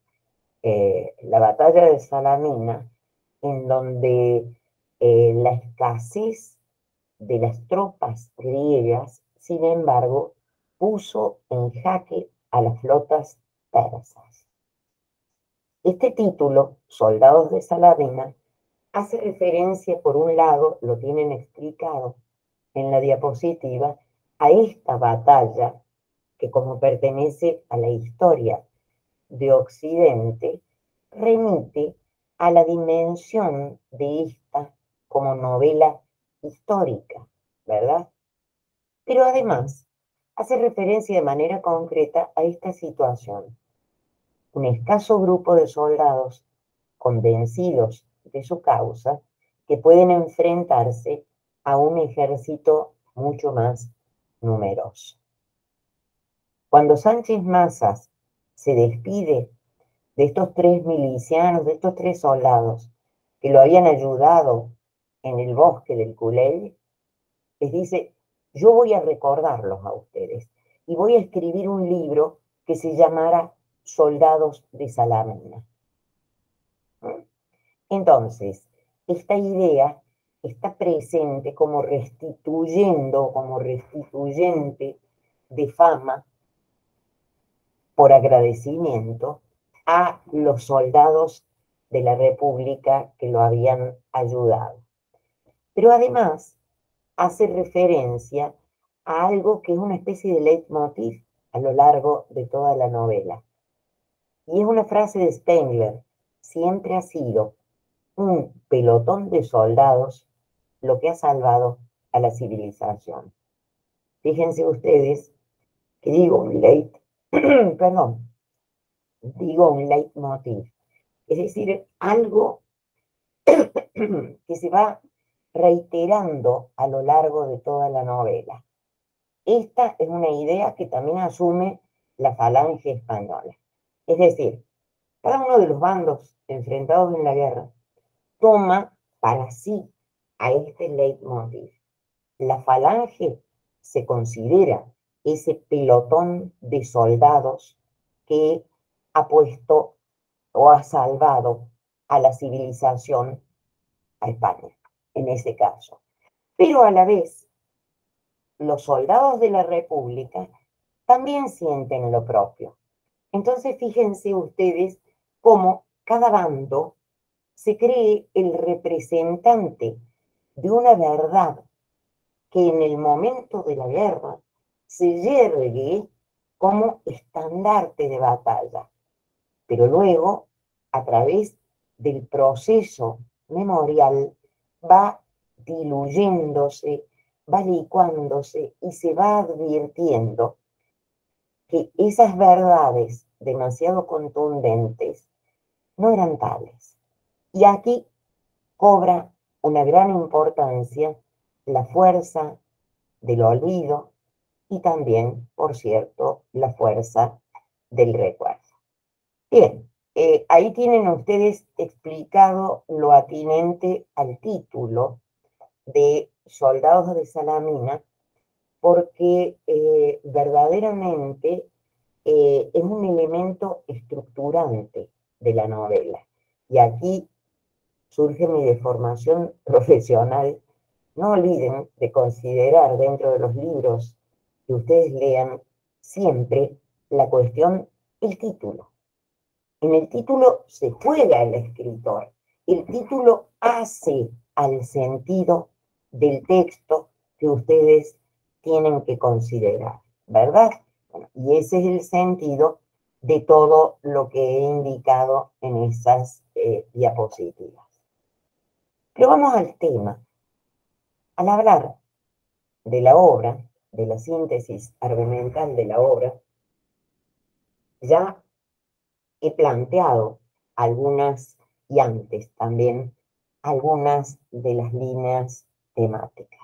[SPEAKER 2] La batalla de Salamina, en donde la escasez de las tropas griegas, sin embargo, puso en jaque a las flotas persas. Este título, Soldados de Salamina, hace referencia, por un lado, lo tienen explicado en la diapositiva, a esta batalla que, como pertenece a la historia de Occidente, remite a la dimensión de esta como novela histórica, ¿verdad? Pero además hace referencia de manera concreta a esta situación. Un escaso grupo de soldados convencidos de su causa que pueden enfrentarse a un ejército mucho más numeroso. Cuando Sánchez Mazas se despide de estos 3 milicianos, de estos 3 soldados que lo habían ayudado en el bosque del Culebro, les dice: yo voy a recordarlos a ustedes y voy a escribir un libro que se llamará Soldados de Salamina. Entonces, esta idea está presente como restituyendo, como restituyente de fama por agradecimiento a los soldados de la República que lo habían ayudado. Pero además hace referencia a algo que es una especie de leitmotiv a lo largo de toda la novela. Y es una frase de Spengler: siempre ha sido un pelotón de soldados lo que ha salvado a la civilización. Fíjense ustedes que digo un leitmotiv, es decir, algo que se va reiterando a lo largo de toda la novela. Esta es una idea que también asume la falange española. Es decir, cada uno de los bandos enfrentados en la guerra toma para sí a este leitmotiv. La falange se considera ese pelotón de soldados que ha puesto o ha salvado a la civilización, a España, en ese caso. Pero a la vez, los soldados de la República también sienten lo propio. Entonces, fíjense ustedes cómo cada bando se cree el representante de una verdad que en el momento de la guerra se yergue como estandarte de batalla, pero luego, a través del proceso memorial, va diluyéndose, va licuándose y se va advirtiendo que esas verdades demasiado contundentes no eran tales. Y aquí cobra una gran importancia la fuerza del olvido y también, por cierto, la fuerza del recuerdo. Bien, ahí tienen ustedes explicado lo atinente al título de Soldados de Salamina, porque verdaderamente es un elemento estructurante de la novela. Y aquí surge mi deformación profesional. No olviden de considerar dentro de los libros que ustedes lean siempre la cuestión, el título. En el título se juega el escritor. El título hace al sentido del texto que ustedes tienen que considerar, ¿verdad? Bueno, y ese es el sentido de todo lo que he indicado en esas diapositivas. Pero vamos al tema. Al hablar de la obra, de la síntesis argumental de la obra, ya he planteado algunas, y antes también, algunas de las líneas temáticas.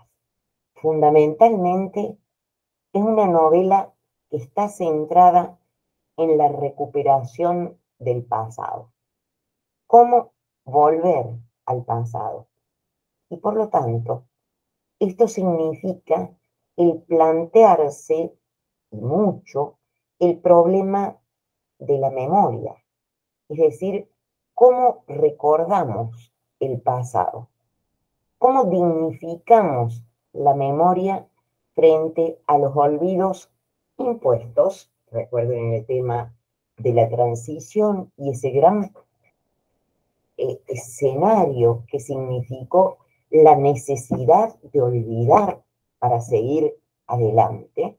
[SPEAKER 2] Fundamentalmente, es una novela que está centrada en la recuperación del pasado. ¿Cómo volver al pasado? Y por lo tanto, esto significa el plantearse mucho el problema de la memoria, es decir, cómo recordamos el pasado, cómo dignificamos la memoria frente a los olvidos impuestos. Recuerden el tema de la transición y ese gran escenario que significó la necesidad de olvidar para seguir adelante.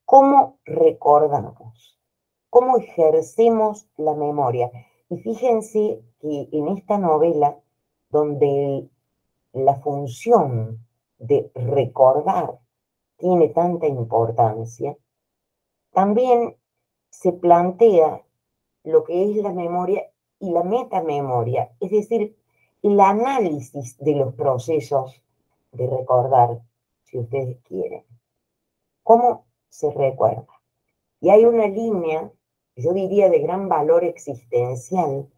[SPEAKER 2] ¿Cómo recordamos? ¿Cómo ejercemos la memoria? Y fíjense que en esta novela, donde la función de recordar tiene tanta importancia, también se plantea lo que es la memoria y la metamemoria, es decir, el análisis de los procesos de recordar, si ustedes quieren. ¿Cómo se recuerda? Y hay una línea, yo diría, de gran valor existencial,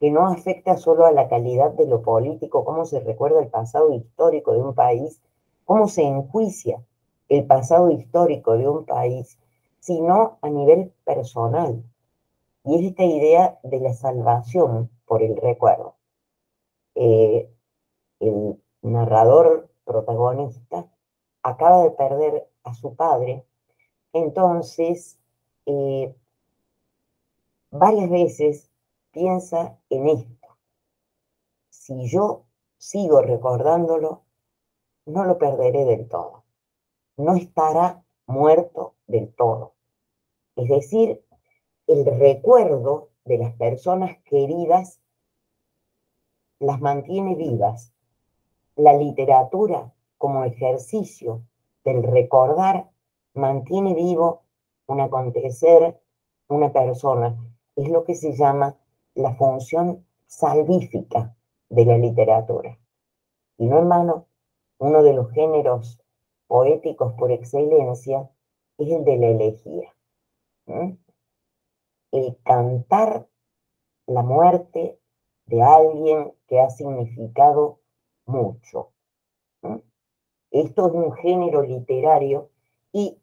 [SPEAKER 2] que no afecta solo a la calidad de lo político, cómo se recuerda el pasado histórico de un país, cómo se enjuicia el pasado histórico de un país, sino a nivel personal. Y es esta idea de la salvación por el recuerdo. El narrador protagonista acaba de perder a su padre, entonces varias veces piensa en esto. Si yo sigo recordándolo, no lo perderé del todo. No estará muerto del todo. Es decir, el recuerdo de las personas queridas las mantiene vivas. La literatura, como ejercicio del recordar, mantiene vivo un acontecer, una persona. Es lo que se llama la función salvífica de la literatura. Y no en vano, uno de los géneros poéticos por excelencia es el de la elegía. El cantar la muerte de alguien que ha significado mucho. Esto es un género literario y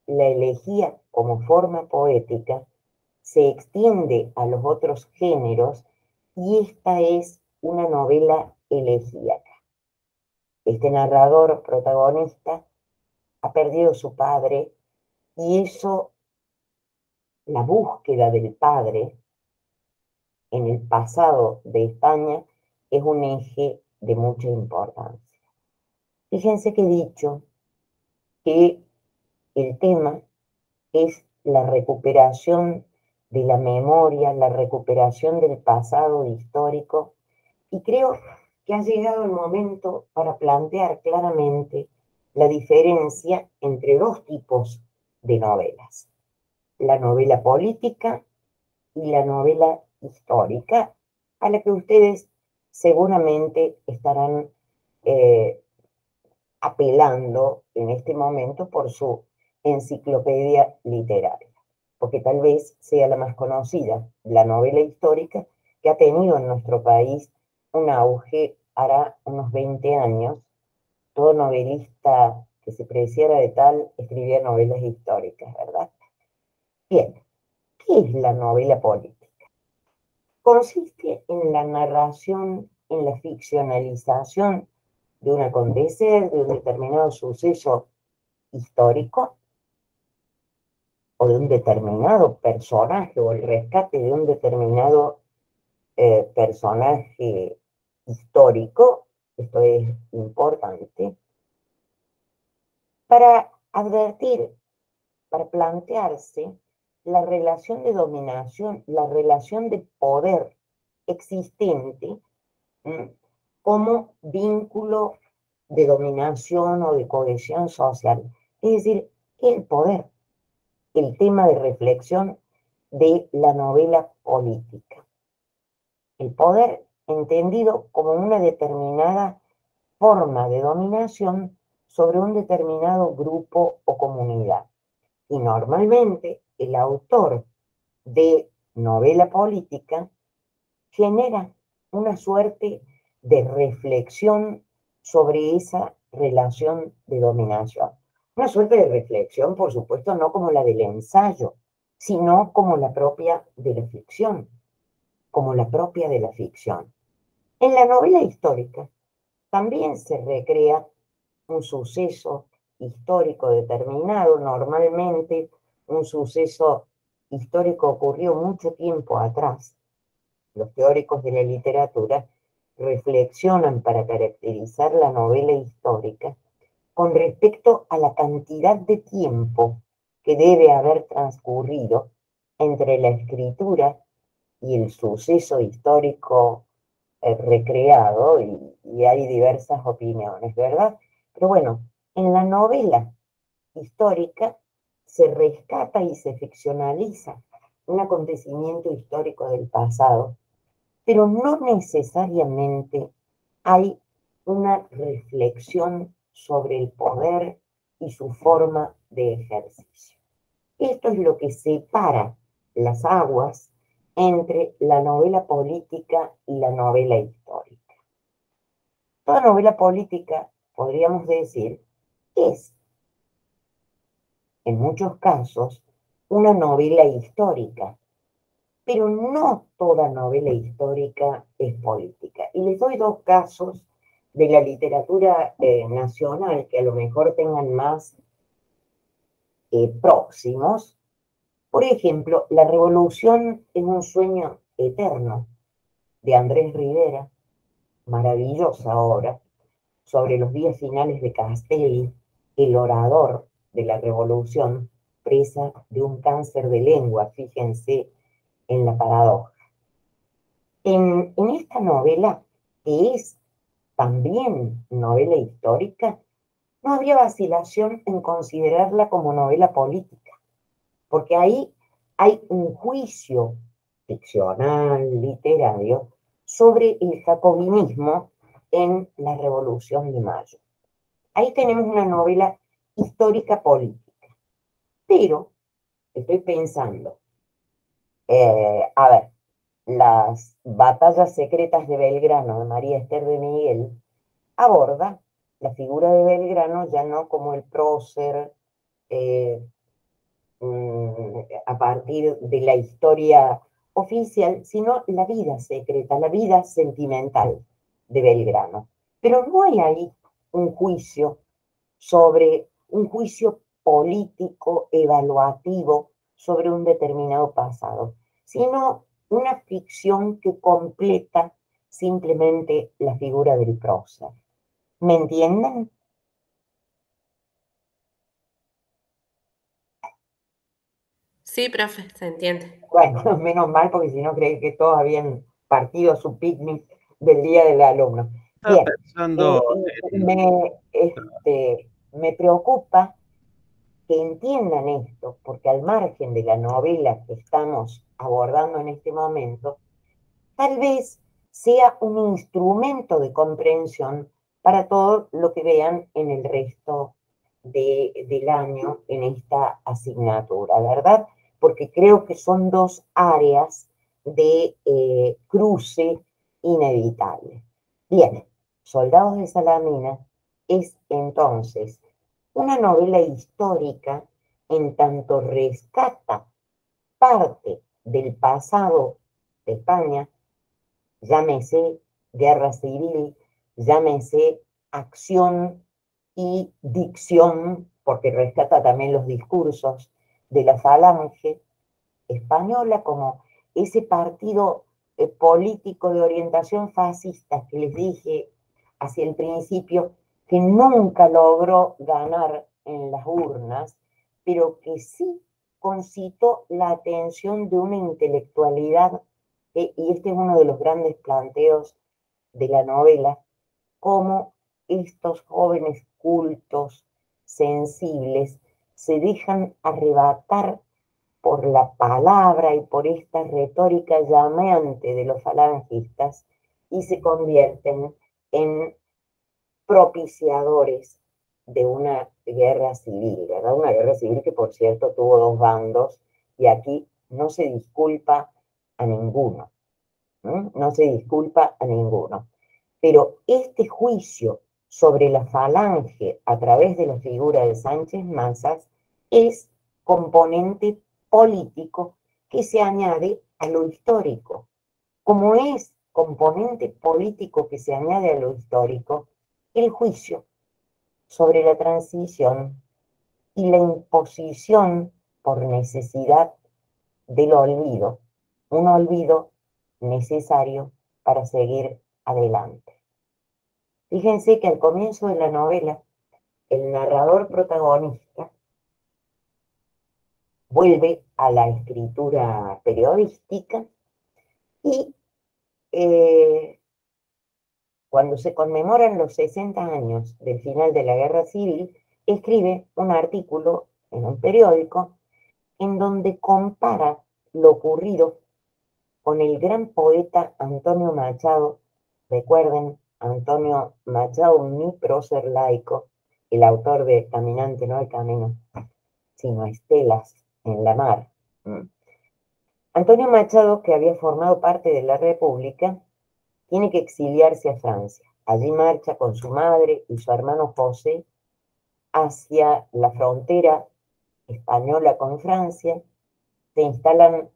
[SPEAKER 2] la elegía como forma poética se extiende a los otros géneros y esta es una novela elegíaca. Este narrador protagonista ha perdido a su padre y eso, la búsqueda del padre en el pasado de España, es un eje de mucha importancia. Fíjense que he dicho que el tema es la recuperación de la memoria, la recuperación del pasado histórico, y creo que ha llegado el momento para plantear claramente la diferencia entre dos tipos de novelas: la novela política y la novela histórica, a la que ustedes seguramente estarán apelando en este momento por su enciclopedia literaria, porque tal vez sea la más conocida, la novela histórica, que ha tenido en nuestro país un auge hará unos 20 años. Todo novelista que se preciara de tal escribía novelas históricas, ¿verdad? Bien, ¿qué es la novela política? Consiste en la narración, en la ficcionalización de un acontecer, de un determinado suceso histórico o de un determinado personaje o el rescate de un determinado personaje histórico, esto es importante, para advertir, para plantearse la relación de dominación, la relación de poder existente como vínculo de dominación o de cohesión social. Es decir, el poder, el tema de reflexión de la novela política. El poder entendido como una determinada forma de dominación sobre un determinado grupo o comunidad. Y normalmente el autor de novela política genera una suerte de reflexión sobre esa relación de dominación. Una suerte de reflexión, por supuesto, no como la del ensayo, sino como la propia de la ficción, como la propia de la ficción. En la novela histórica también se recrea un suceso histórico determinado, normalmente un suceso histórico ocurrió mucho tiempo atrás. Los teóricos de la literatura reflexionan para caracterizar la novela histórica con respecto a la cantidad de tiempo que debe haber transcurrido entre la escritura y el suceso histórico recreado, y hay diversas opiniones, ¿verdad? Pero bueno, en la novela histórica se rescata y se ficcionaliza un acontecimiento histórico del pasado, pero no necesariamente hay una reflexión sobre el poder y su forma de ejercicio. Esto es lo que separa las aguas entre la novela política y la novela histórica. Toda novela política, podríamos decir, es, en muchos casos, una novela histórica, pero no toda novela histórica es política. Y les doy dos casos de la literatura nacional que a lo mejor tengan más próximos. Por ejemplo, La Revolución es un sueño eterno, de Andrés Rivera, maravillosa obra, sobre los días finales de Castelli, el orador de la Revolución, presa de un cáncer de lengua, fíjense en la paradoja. En esta novela, que es también novela histórica, no habría vacilación en considerarla como novela política, porque ahí hay un juicio ficcional, literario, sobre el jacobinismo en la Revolución de Mayo. Ahí tenemos una novela histórica política. Pero estoy pensando, a ver, las batallas secretas de Belgrano de María Esther de Miguel aborda la figura de Belgrano ya no como el prócer a partir de la historia oficial, sino la vida secreta, la vida sentimental de Belgrano. Pero no hay ahí un juicio político evaluativo sobre un determinado pasado, sino una ficción que completa simplemente la figura del prócer. ¿Me entienden?
[SPEAKER 6] Sí, profe, se entiende.
[SPEAKER 2] Bueno, menos mal, porque si no creí que todos habían partido a su picnic del Día del Alumno.
[SPEAKER 5] Estaba
[SPEAKER 2] Bien,
[SPEAKER 5] pensando
[SPEAKER 2] me preocupa que entiendan esto, porque al margen de la novela que estamos abordando en este momento, tal vez sea un instrumento de comprensión para todo lo que vean en el resto del año en esta asignatura, ¿verdad? Porque creo que son dos áreas de cruce inevitable. Bien, Soldados de Salamina es entonces una novela histórica en tanto rescata parte del pasado de España, llámese guerra civil, llámese acción y dicción, porque rescata también los discursos de la Falange española como ese partido político de orientación fascista que les dije hacia el principio, que nunca logró ganar en las urnas, pero que sí concitó la atención de una intelectualidad, y este es uno de los grandes planteos de la novela, cómo estos jóvenes cultos, sensibles, se dejan arrebatar por la palabra y por esta retórica llameante de los falangistas y se convierten en propiciadores de una guerra civil, ¿verdad? Una guerra civil que, por cierto, tuvo dos bandos y aquí no se disculpa a ninguno, ¿no? No se disculpa a ninguno. Pero este juicio sobre la Falange a través de la figura de Sánchez Mazas es componente político que se añade a lo histórico. Como es componente político que se añade a lo histórico, el juicio sobre la transición y la imposición por necesidad del olvido, un olvido necesario para seguir adelante. Fíjense que al comienzo de la novela, el narrador protagonista vuelve a la escritura periodística y cuando se conmemoran los 60 años del final de la Guerra Civil, escribe un artículo en un periódico en donde compara lo ocurrido con el gran poeta Antonio Machado. Recuerden, Antonio Machado, mi prócer laico, el autor de Caminante no hay camino, sino estelas en la mar. Antonio Machado, que había formado parte de la República, tiene que exiliarse a Francia. Allí marcha con su madre y su hermano José hacia la frontera española con Francia, se instalan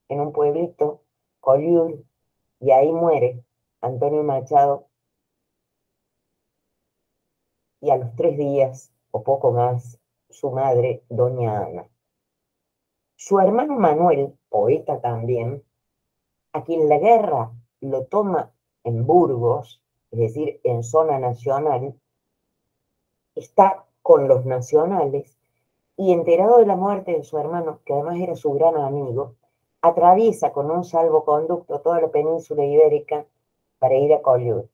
[SPEAKER 2] en un pueblito, Collioure, y ahí muere Antonio Machado, y a los 3 días o poco más, su madre, doña Ana. Su hermano Manuel, poeta también, a quien la guerra lo toma en Burgos, es decir, en zona nacional, está con los nacionales y enterado de la muerte de su hermano, que además era su gran amigo, atraviesa con un salvoconducto toda la península ibérica para ir a Collioure.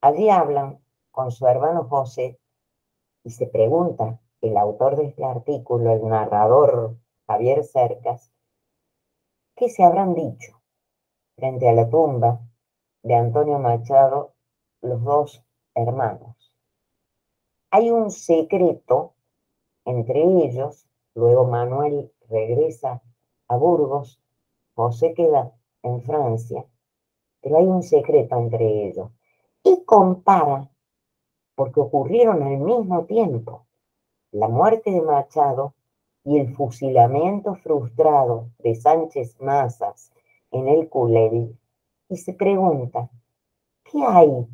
[SPEAKER 2] Allí hablan con su hermano José y se pregunta el autor de este artículo, el narrador Javier Cercas, ¿qué se habrán dicho frente a la tumba de Antonio Machado los dos hermanos? Hay un secreto entre ellos, luego Manuel regresa a Burgos, José queda en Francia, pero hay un secreto entre ellos. Y compara, porque ocurrieron al mismo tiempo, la muerte de Machado y el fusilamiento frustrado de Sánchez Mazas en el Culebri, y se pregunta, ¿qué hay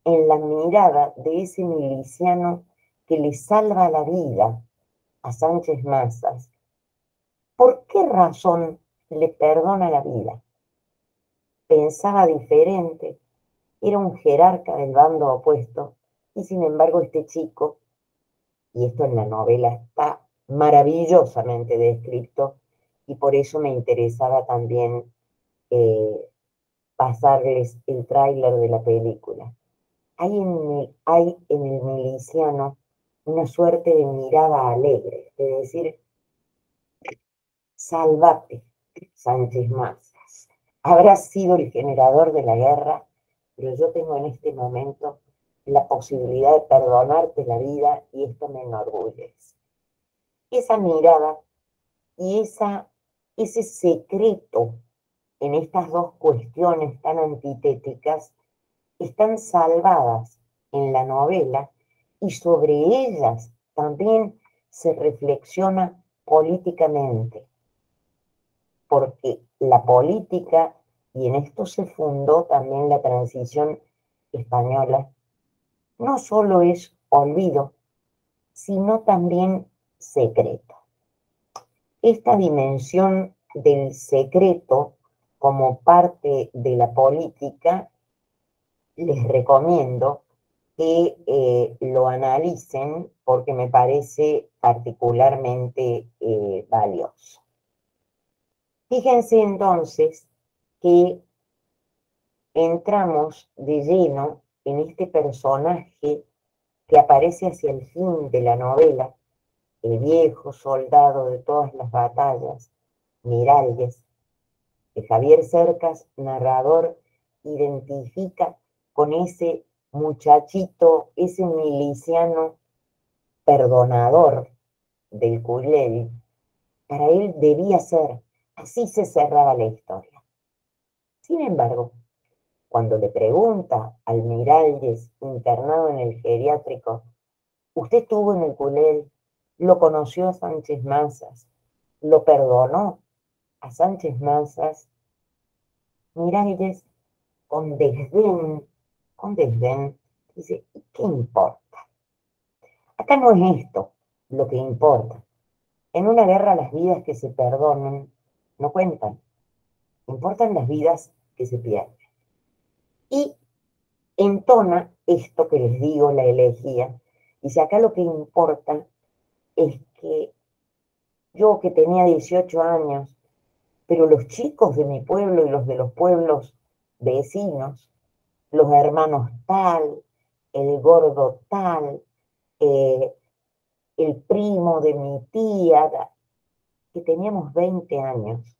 [SPEAKER 2] en la mirada de ese miliciano que le salva la vida a Sánchez Mazas? ¿Por qué razón le perdona la vida? Pensaba diferente, era un jerarca del bando opuesto, y sin embargo este chico, y esto en la novela está maravillosamente descrito, y por eso me interesaba también pasarles el tráiler de la película. Hay en el miliciano una suerte de mirada alegre, es decir, sálvate, Sánchez Mazas. Habrá sido el generador de la guerra, pero yo tengo en este momento la posibilidad de perdonarte la vida y esto me enorgullece. Esa mirada y ese secreto en estas dos cuestiones tan antitéticas están salvadas en la novela y sobre ellas también se reflexiona políticamente, porque la política, y en esto se fundó también la transición española, no solo es olvido, sino también secreto. Esta dimensión del secreto como parte de la política, les recomiendo que lo analicen porque me parece particularmente valioso. Fíjense entonces que entramos de lleno en este personaje que aparece hacia el fin de la novela, el viejo soldado de todas las batallas, Miralles, que Javier Cercas, narrador, identifica con ese muchachito, ese miliciano perdonador del Culebri. Para él debía ser, así se cerraba la historia. Sin embargo, cuando le pregunta al Miralles, internado en el geriátrico, ¿usted estuvo en el Culebri? ¿Lo conoció a Sánchez Mazas? ¿Lo perdonó a Sánchez Mazas? Miralles, con desdén, dice, ¿y qué importa? Acá no es esto lo que importa. En una guerra las vidas que se perdonan no cuentan, importan las vidas que se pierden. Y entona esto que les digo, la elegía, dice, acá lo que importa es que yo que tenía 18 años, pero los chicos de mi pueblo y los de los pueblos vecinos, los hermanos tal, el gordo tal, el primo de mi tía, que teníamos 20 años.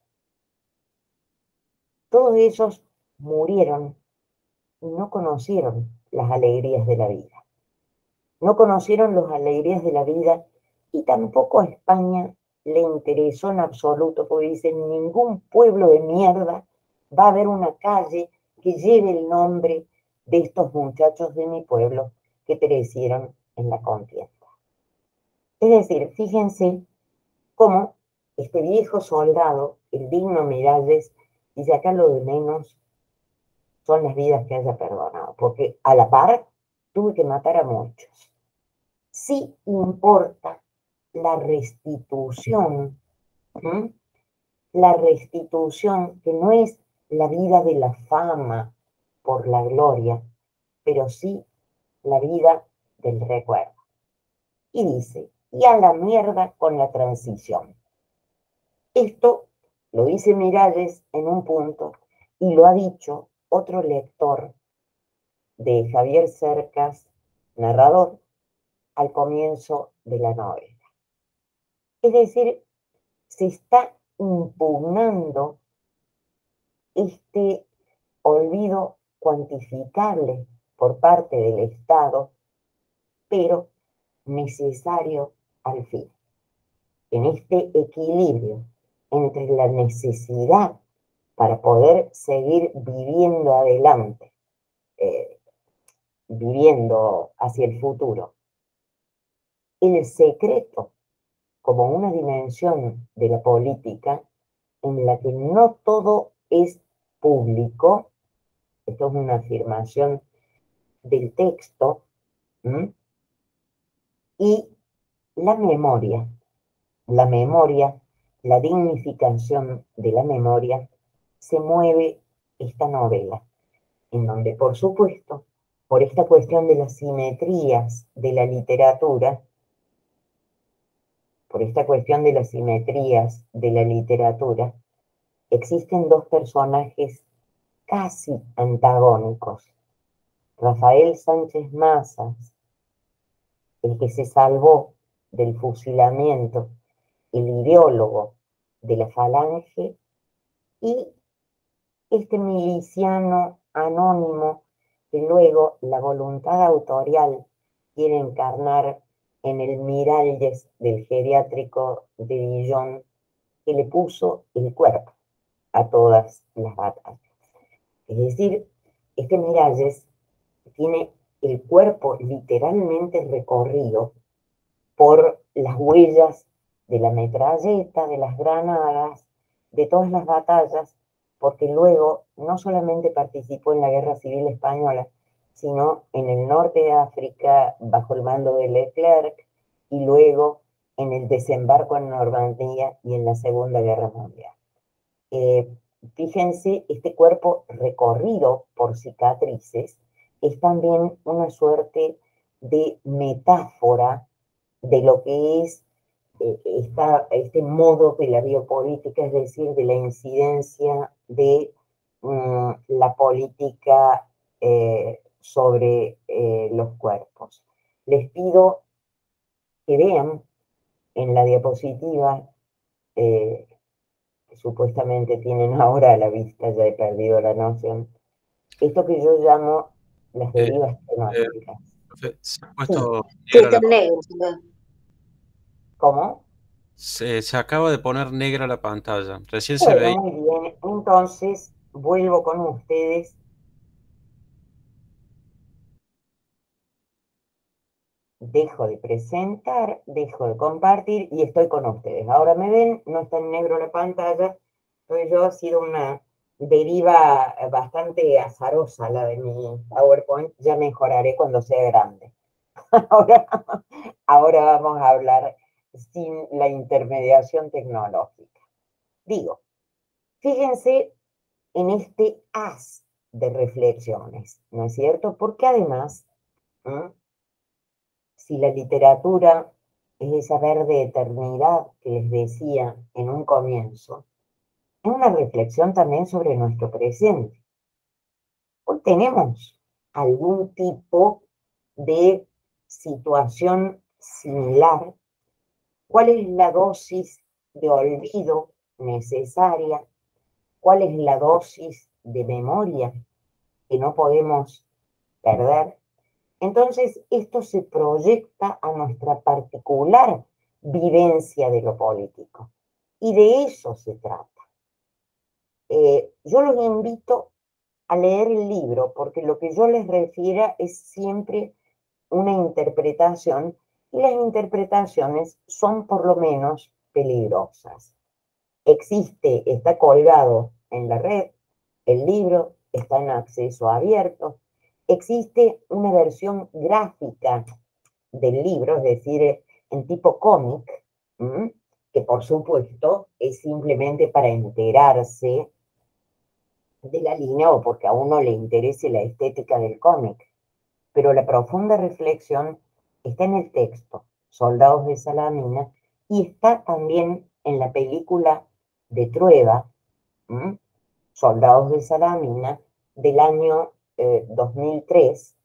[SPEAKER 2] Todos ellos murieron y no conocieron las alegrías de la vida. No conocieron las alegrías de la vida y tampoco a España le interesó en absoluto, porque dicen, ningún pueblo de mierda va a haber una calle que lleve el nombre de estos muchachos de mi pueblo que perecieron en la contienda. Es decir, fíjense cómo este viejo soldado, el digno Miralles, dice, acá lo de menos son las vidas que haya perdonado, porque a la par tuve que matar a muchos. Sí importa la restitución, ¿sí? La restitución que no es la vida de la fama por la gloria, pero sí la vida del recuerdo. Y dice, y a la mierda con la transición. Esto lo dice Miralles en un punto y lo ha dicho otro lector de Javier Cercas, narrador, al comienzo de la novela. Es decir, se está impugnando este olvido cuantificable por parte del Estado, pero necesario al fin. En este equilibrio entre la necesidad para poder seguir viviendo adelante, viviendo hacia el futuro, el secreto como una dimensión de la política en la que no todo es público. Esto es una afirmación del texto, ¿m? Y la memoria, la dignificación de la memoria, se mueve esta novela, en donde, por supuesto, por esta cuestión de las simetrías de la literatura, existen dos personajes casi antagónicos. Rafael Sánchez Mazas, el que se salvó del fusilamiento, el ideólogo de la Falange, y este miliciano anónimo que luego la voluntad autorial quiere encarnar en el Miralles del geriátrico de Dijon, que le puso el cuerpo a todas las batallas. Es decir, este Miralles tiene el cuerpo literalmente recorrido por las huellas de la metralleta, de las granadas, de todas las batallas, porque luego no solamente participó en la Guerra Civil Española, sino en el norte de África bajo el mando de Leclerc, y luego en el desembarco en Normandía y en la Segunda Guerra Mundial. Fíjense, este cuerpo recorrido por cicatrices es también una suerte de metáfora de lo que es este modo de la biopolítica, es decir, de la incidencia de la política sobre los cuerpos. Les pido que vean en la diapositiva que supuestamente tienen ahora a la vista, ya he perdido la noción, esto que yo llamo las derivas temáticas.
[SPEAKER 5] Se ha puesto
[SPEAKER 3] Sí,
[SPEAKER 5] negra
[SPEAKER 3] está en negro.
[SPEAKER 2] ¿Cómo?
[SPEAKER 5] se acaba de poner negra la pantalla. Recién se
[SPEAKER 2] Bueno,
[SPEAKER 5] veía.
[SPEAKER 2] muy bien. Entonces, vuelvo con ustedes. Dejo de presentar, dejo de compartir y estoy con ustedes. Ahora me ven, no está en negro la pantalla. Entonces yo ha sido una deriva bastante azarosa la de mi PowerPoint. Ya mejoraré cuando sea grande. Ahora vamos a hablar sin la intermediación tecnológica. Digo, fíjense en este haz de reflexiones, ¿no es cierto? Porque además, si la literatura es esa verde eternidad que les decía en un comienzo, es una reflexión también sobre nuestro presente. Hoy tenemos algún tipo de situación similar. ¿Cuál es la dosis de olvido necesaria? ¿Cuál es la dosis de memoria que no podemos perder? Entonces, esto se proyecta a nuestra particular vivencia de lo político. Y de eso se trata. Yo los invito a leer el libro, porque lo que yo les refiera es siempre una interpretación, y las interpretaciones son por lo menos peligrosas. Está colgado en la red, el libro está en acceso abierto, existe una versión gráfica del libro, es decir, en tipo cómic, que por supuesto es simplemente para enterarse de la línea o porque a uno le interese la estética del cómic. Pero la profunda reflexión está en el texto, Soldados de Salamina, y está también en la película de Trueba, Soldados de Salamina, del año 2003,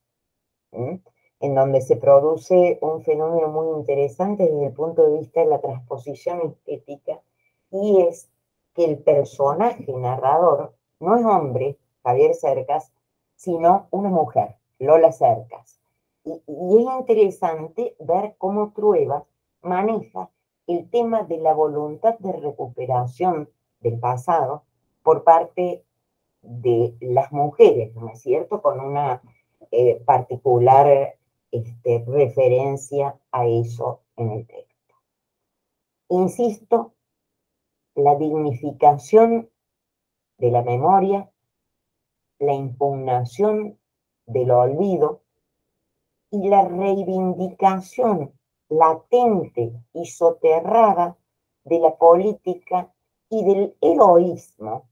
[SPEAKER 2] en donde se produce un fenómeno muy interesante desde el punto de vista de la transposición estética, y es que el personaje narrador no es hombre, Javier Cercas, sino una mujer, Lola Cercas. Y es interesante ver cómo Trueba maneja el tema de la voluntad de recuperación del pasado por parte de las mujeres, ¿no es cierto? Con una particular referencia a eso en el texto. Insisto, la dignificación de la memoria, la impugnación del olvido y la reivindicación latente y soterrada de la política y del heroísmo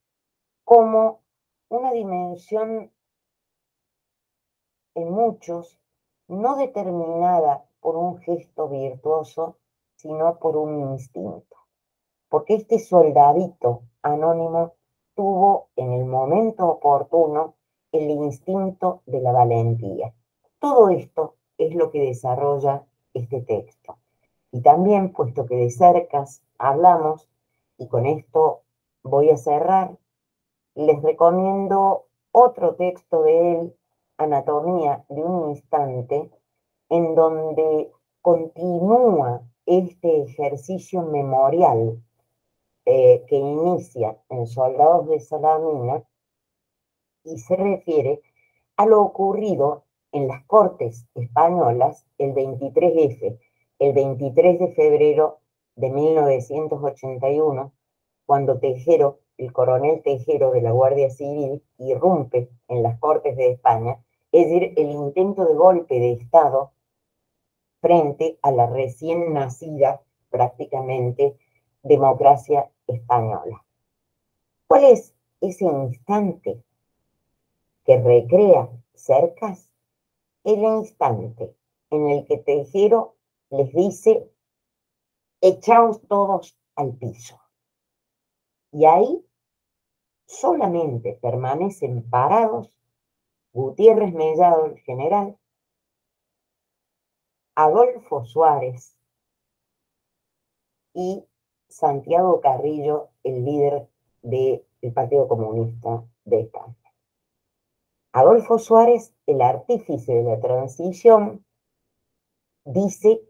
[SPEAKER 2] como una dimensión en muchos no determinada por un gesto virtuoso, sino por un instinto. Porque este soldadito anónimo tuvo en el momento oportuno el instinto de la valentía. Todo esto es lo que desarrolla este texto. Y también, puesto que de Cercas hablamos, y con esto voy a cerrar, les recomiendo otro texto de él, Anatomía de un instante, en donde continúa este ejercicio memorial que inicia en Soldados de Salamina y se refiere a lo ocurrido en las Cortes Españolas el 23F, el 23 de febrero de 1981, cuando Tejero, el coronel Tejero de la Guardia Civil, irrumpe en las Cortes de España, es decir, el intento de golpe de Estado frente a la recién nacida, prácticamente, democracia española. ¿Cuál es ese instante que recrea Cercas? El instante en el que Tejero les dice: echaos todos al piso. Y ahí solamente permanecen parados Gutiérrez Mellado, el general, Adolfo Suárez y Santiago Carrillo, el líder del Partido Comunista de España. Adolfo Suárez, el artífice de la transición, dice: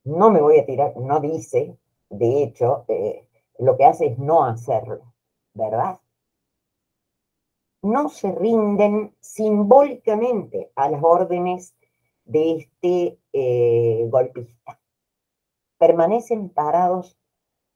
[SPEAKER 2] no me voy a tirar, no dice, de hecho, lo que hace es no hacerlo, ¿verdad? No se rinden simbólicamente a las órdenes de este golpista. Permanecen parados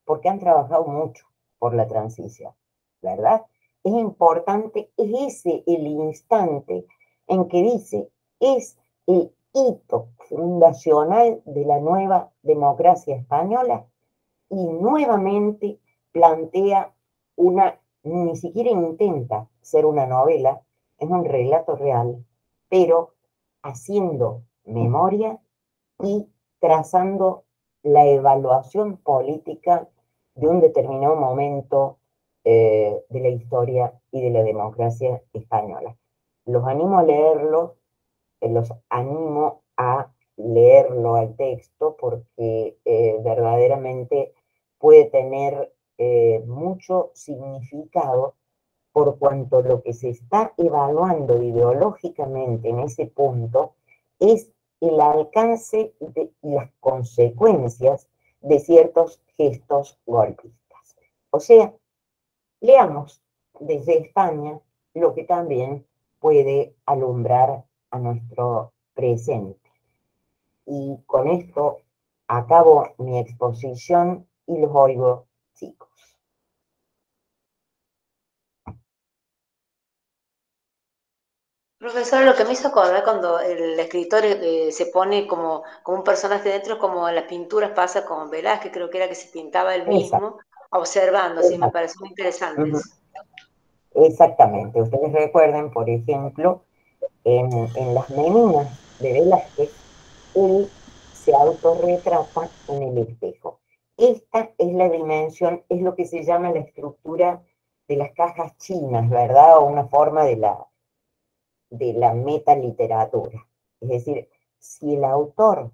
[SPEAKER 2] porque han trabajado mucho por la transición, ¿verdad? Es importante, es ese el instante en que dice: es el hito fundacional de la nueva democracia española, y nuevamente plantea una, ni siquiera intenta ser una novela, es un relato real, pero haciendo memoria y trazando la evaluación política de un determinado momento de la historia y de la democracia española. Los animo a leerlo, los animo a leerlo al texto porque verdaderamente puede tener mucho significado, por cuanto lo que se está evaluando ideológicamente en ese punto es el alcance y las consecuencias de ciertos gestos golpistas. O sea, leamos desde España lo que también puede alumbrar a nuestro presente. Y con esto acabo mi exposición y los oigo, chicos.
[SPEAKER 3] Profesor, lo que me hizo acordar cuando el escritor se pone como un personaje dentro, como en las pinturas pasa con Velázquez, creo que era que se pintaba él mismo, observando, sí, me pareció muy interesante eso.
[SPEAKER 2] Exactamente. Ustedes recuerden, por ejemplo, en las meninas de Velázquez, él se autorretrata en el espejo. Esta es la dimensión, es lo que se llama la estructura de las cajas chinas, ¿verdad? O una forma de la metaliteratura. Es decir, si el autor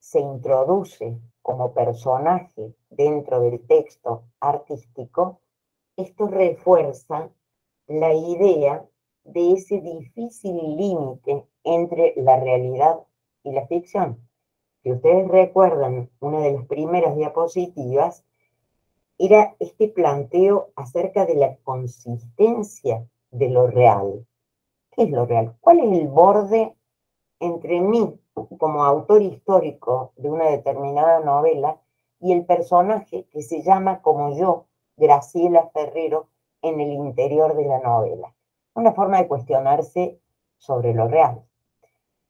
[SPEAKER 2] se introduce como personaje dentro del texto artístico, esto refuerza la idea de ese difícil límite entre la realidad y la ficción. Si ustedes recuerdan, una de las primeras diapositivas era este planteo acerca de la consistencia de lo real. ¿Qué es lo real? ¿Cuál es el borde entre mí como autor histórico de una determinada novela y el personaje que se llama como yo, Graciela Ferrero, en el interior de la novela. Una forma de cuestionarse sobre lo real.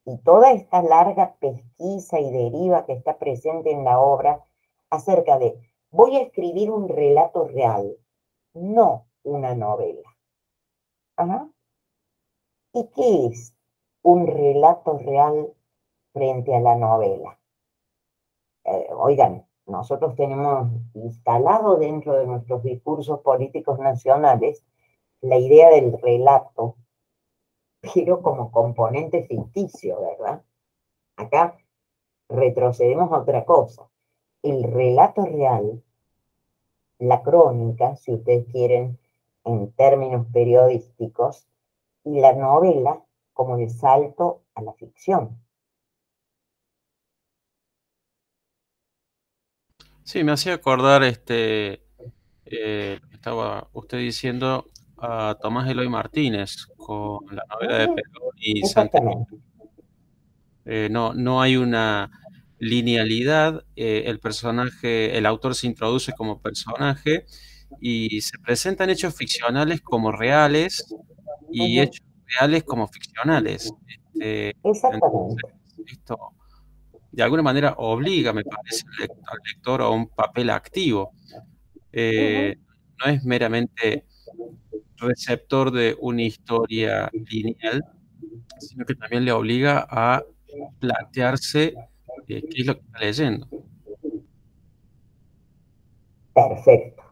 [SPEAKER 2] Y toda esta larga pesquisa y deriva que está presente en la obra acerca de voy a escribir un relato real, no una novela. Ajá. ¿Y qué es un relato real frente a la novela? Oigan, nosotros tenemos instalado dentro de nuestros discursos políticos nacionales la idea del relato, pero como componente ficticio, ¿verdad? Acá retrocedemos a otra cosa. El relato real, la crónica, si ustedes quieren, en términos periodísticos, y la novela como el salto a la ficción.
[SPEAKER 5] Sí, me hacía acordar, estaba usted diciendo a Tomás Eloy Martínez con la novela de Perón y Santelices.
[SPEAKER 2] Exactamente.
[SPEAKER 5] No hay una linealidad, el personaje, el autor se introduce como personaje y se presentan hechos ficcionales como reales y hechos reales como ficcionales. Entonces,
[SPEAKER 2] Exactamente.
[SPEAKER 5] esto de alguna manera obliga, me parece, al lector a un papel activo. No es meramente receptor de una historia lineal, sino que también le obliga a plantearse qué es lo que está leyendo.
[SPEAKER 2] Perfecto.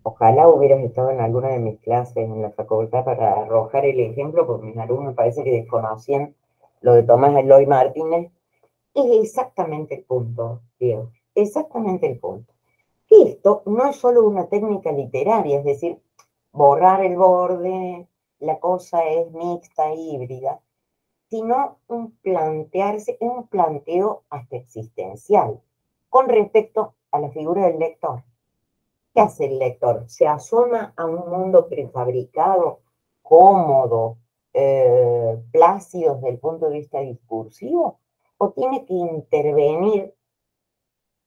[SPEAKER 2] Ojalá hubieras estado en alguna de mis clases en la facultad para arrojar el ejemplo, porque mis alumnos parece que desconocían lo de Tomás Eloy Martínez. Es exactamente el punto, Diego, exactamente el punto. Esto no es solo una técnica literaria, es decir, borrar el borde, la cosa es mixta, híbrida, sino un planteo hasta existencial con respecto a la figura del lector. ¿Qué hace el lector? ¿Se asoma a un mundo prefabricado, cómodo, plácido desde el punto de vista discursivo? ¿O tiene que intervenir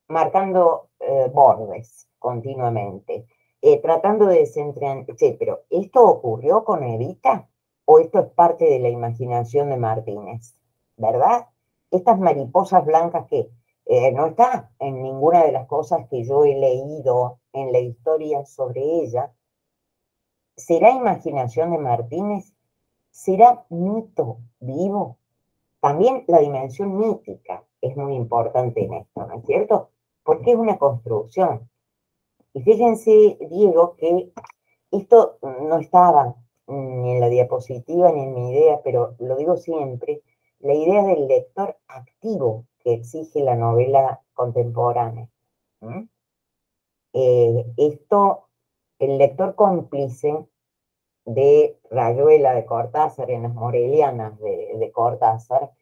[SPEAKER 2] marcando bordes continuamente, tratando de desentrenar, pero ¿esto ocurrió con Evita o esto es parte de la imaginación de Martínez? ¿Verdad? Estas mariposas blancas que no está en ninguna de las cosas que yo he leído en la historia sobre ella, ¿será imaginación de Martínez? ¿Será mito vivo? También la dimensión mítica es muy importante en esto, ¿no es cierto? Porque es una construcción. Y fíjense, Diego, que esto no estaba ni en la diapositiva ni en mi idea, pero lo digo siempre, la idea del lector activo que exige la novela contemporánea. El lector cómplice de Rayuela de Cortázar, en las Morelianas de Cortázar,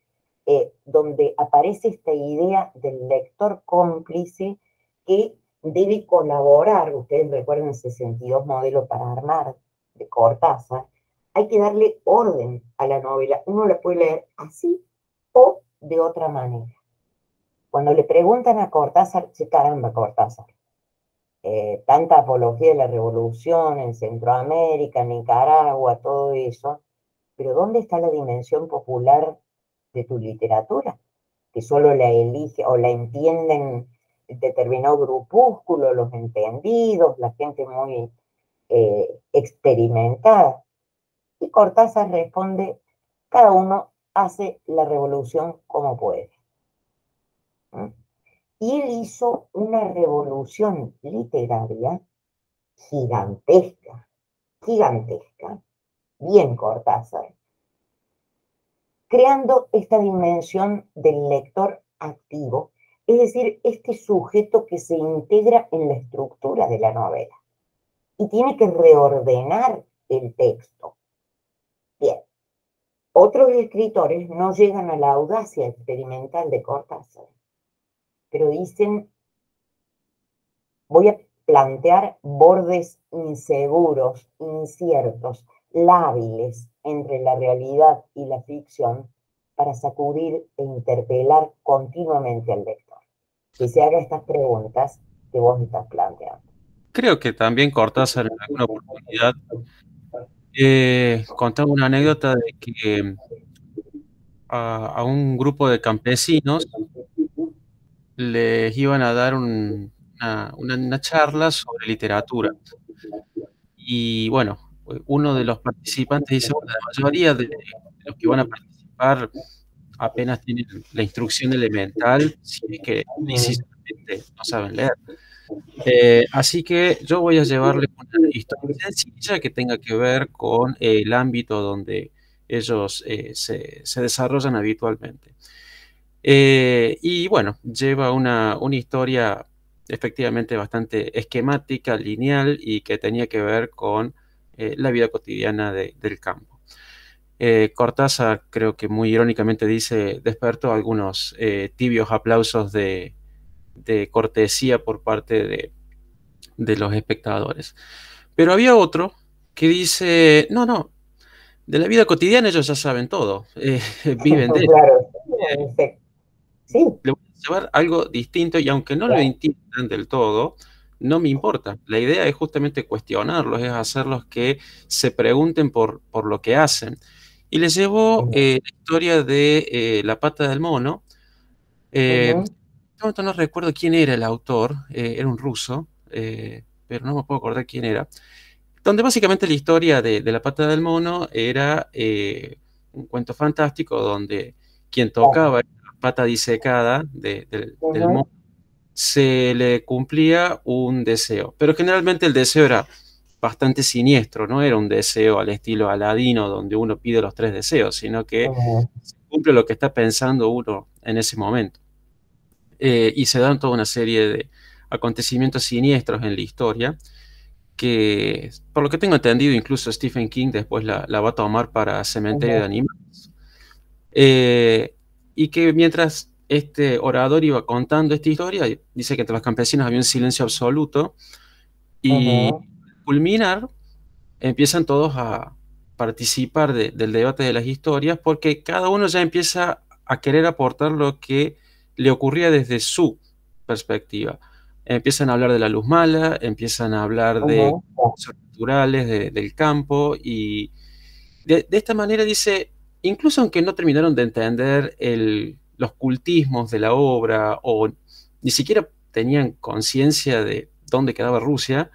[SPEAKER 2] donde aparece esta idea del lector cómplice que debe colaborar. Ustedes recuerden 62 modelos para armar de Cortázar. Hay que darle orden a la novela. Uno la puede leer así o de otra manera. Cuando le preguntan a Cortázar, che, caramba, Cortázar, tanta apología de la revolución en Centroamérica, Nicaragua, todo eso, pero ¿dónde está la dimensión popular de tu literatura? Que solo la elige o la entienden determinado grupúsculo, los entendidos, la gente muy experimentada. Y Cortázar responde, cada uno hace la revolución como puede. Y él hizo una revolución literaria gigantesca, bien Cortázar, creando esta dimensión del lector activo, es decir, este sujeto que se integra en la estructura de la novela y tiene que reordenar el texto. Bien, otros escritores no llegan a la audacia experimental de Cortázar, pero dicen, voy a plantear bordes inseguros, inciertos, lábiles entre la realidad y la ficción para sacudir e interpelar continuamente al lector. que se haga estas preguntas que vos estás planteando.
[SPEAKER 5] Creo que también Cortázar en alguna oportunidad contaba una anécdota de que a un grupo de campesinos les iban a dar una charla sobre literatura. Y bueno, uno de los participantes dice, bueno, la mayoría de los que van a participar apenas tienen la instrucción elemental, si es que precisamente no saben leer. Así que yo voy a llevarles una historia sencilla que tenga que ver con el ámbito donde ellos se desarrollan habitualmente. Y bueno, lleva una historia efectivamente bastante esquemática, lineal y que tenía que ver con la vida cotidiana del campo. Cortázar creo que muy irónicamente dice, despertó algunos tibios aplausos de cortesía por parte de los espectadores. Pero había otro que dice, no, de la vida cotidiana ellos ya saben todo, viven de eso.
[SPEAKER 2] Claro, sí.
[SPEAKER 5] Le voy a llevar algo distinto y aunque no lo entiendan del todo, no me importa. La idea es justamente cuestionarlos, es hacerlos que se pregunten por lo que hacen. Y les llevo la historia de La pata del mono. No recuerdo quién era el autor, era un ruso, pero no me puedo acordar quién era. Donde básicamente la historia de La pata del mono era un cuento fantástico donde quien tocaba la pata disecada del mono se le cumplía un deseo. Pero generalmente el deseo era bastante siniestro, no era un deseo al estilo Aladino donde uno pide los 3 deseos, sino que se cumple lo que está pensando uno en ese momento. Y se dan toda una serie de acontecimientos siniestros en la historia que, por lo que tengo entendido, incluso Stephen King después la va a tomar para Cementerio de Animales. Y que mientras este orador iba contando esta historia, dice que entre los campesinos había un silencio absoluto y al culminar empiezan todos a participar del debate de las historias porque cada uno ya empieza a querer aportar lo que le ocurría desde su perspectiva. Empiezan a hablar de la luz mala, empiezan a hablar de cosas naturales, del campo, y de esta manera dice, incluso aunque no terminaron de entender los cultismos de la obra o ni siquiera tenían conciencia de dónde quedaba Rusia,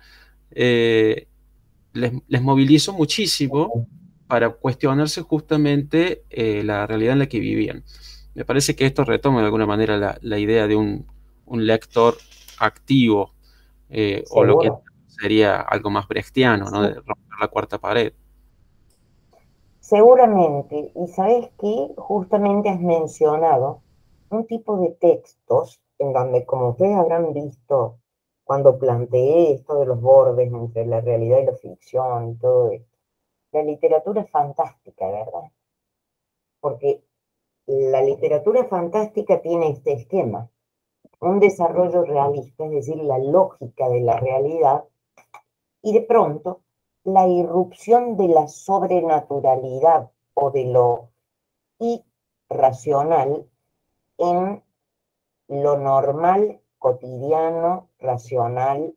[SPEAKER 5] les movilizó muchísimo para cuestionarse justamente la realidad en la que vivían. Me parece que esto retoma de alguna manera la idea de un lector activo, o lo que sería algo más brechtiano, ¿no? De romper la cuarta pared.
[SPEAKER 2] Seguramente, y sabes que justamente has mencionado un tipo de textos en donde, como ustedes habrán visto cuando planteé esto de los bordes entre la realidad y la ficción y todo esto, la literatura es fantástica, ¿verdad? Porque la literatura fantástica tiene este esquema, un desarrollo realista, es decir, la lógica de la realidad, y de pronto la irrupción de la sobrenaturalidad o de lo irracional en lo normal, cotidiano, racional.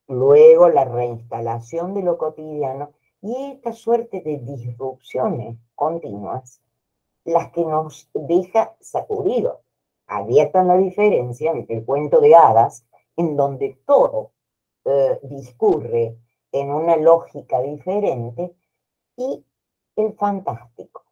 [SPEAKER 2] Luego la reinstalación de lo cotidiano y esta suerte de disrupciones continuas, las que nos deja sacudidos. Adviertan la diferencia entre el cuento de hadas, en donde todo discurre en una lógica diferente, y el fantástico.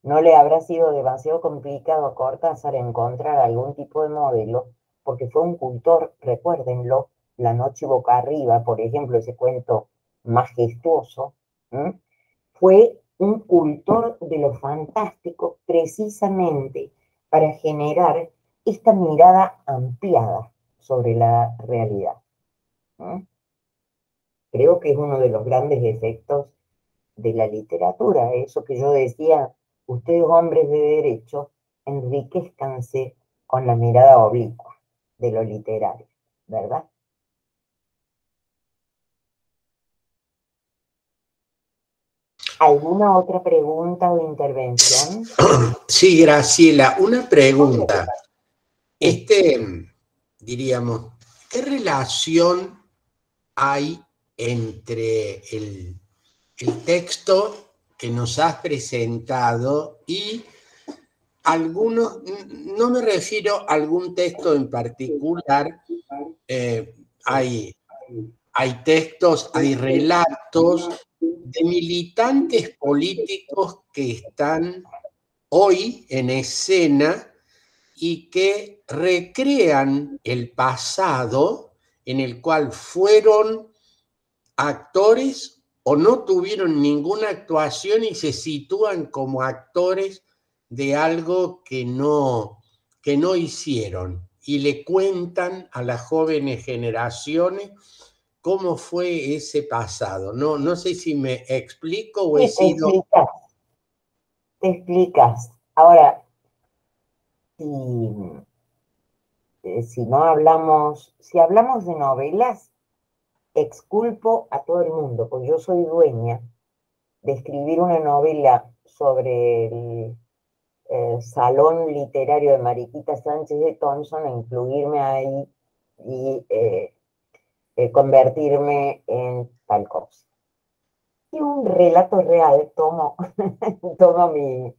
[SPEAKER 2] No le habrá sido demasiado complicado a Cortázar encontrar algún tipo de modelo, porque fue un cultor, recuérdenlo, La noche boca arriba, por ejemplo, ese cuento majestuoso, fue un cultor de lo fantástico precisamente para generar esta mirada ampliada sobre la realidad. Creo que es uno de los grandes efectos de la literatura, eso que yo decía, ustedes hombres de derecho, enriquezcanse con la mirada oblicua de lo literario, ¿verdad? ¿Alguna otra pregunta o intervención?
[SPEAKER 1] Sí, Graciela, una pregunta. Diríamos, ¿qué relación hay entre el texto que nos has presentado y algunos, no me refiero a algún texto en particular, hay textos, hay relatos de militantes políticos que están hoy en escena y que recrean el pasado en el cual fueron actores o no tuvieron ninguna actuación y se sitúan como actores de algo que no hicieron y le cuentan a las jóvenes generaciones cómo fue ese pasado. No sé si me explico o he sido...
[SPEAKER 2] Te explicas. Ahora, si hablamos de novelas, exculpo a todo el mundo, porque yo soy dueña de escribir una novela sobre el Salón Literario de Mariquita Sánchez de Thompson, e incluirme ahí y convertirme en tal cosa. Y un relato real, tomo mi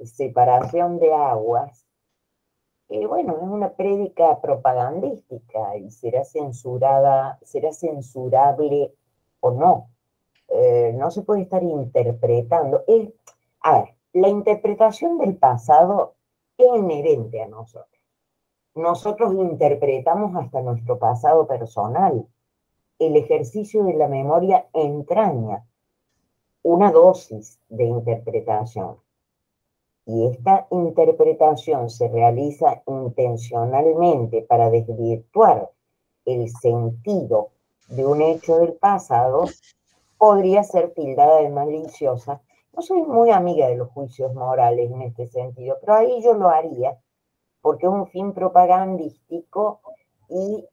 [SPEAKER 2] separación de aguas. Bueno, es una prédica propagandística y será censurable o no. No se puede estar interpretando. A ver, la interpretación del pasado es inherente a nosotros. Nosotros interpretamos hasta nuestro pasado personal. El ejercicio de la memoria entraña una dosis de interpretación. Y esta interpretación se realiza intencionalmente para desvirtuar el sentido de un hecho del pasado, podría ser tildada de maliciosa. No soy muy amiga de los juicios morales en este sentido, pero ahí yo lo haría, porque es un fin propagandístico y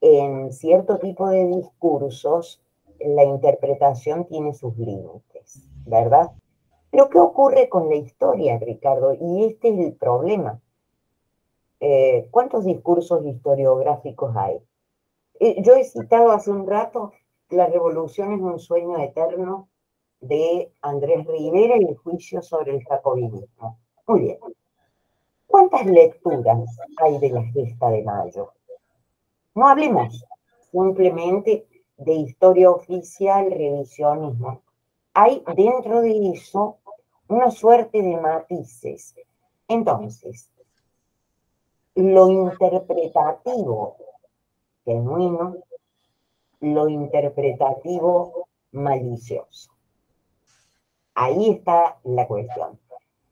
[SPEAKER 2] en cierto tipo de discursos la interpretación tiene sus límites, ¿verdad? Pero ¿qué ocurre con la historia, Ricardo? Y este es el problema. ¿Cuántos discursos historiográficos hay? Yo he citado hace un rato La revolución es un sueño eterno de Andrés Rivera y el juicio sobre el jacobinismo. Muy bien. ¿Cuántas lecturas hay de la gesta de mayo? No hablemos simplemente de historia oficial, revisionismo. Hay dentro de eso una suerte de matices. Entonces, lo interpretativo genuino, lo interpretativo malicioso. Ahí está la cuestión.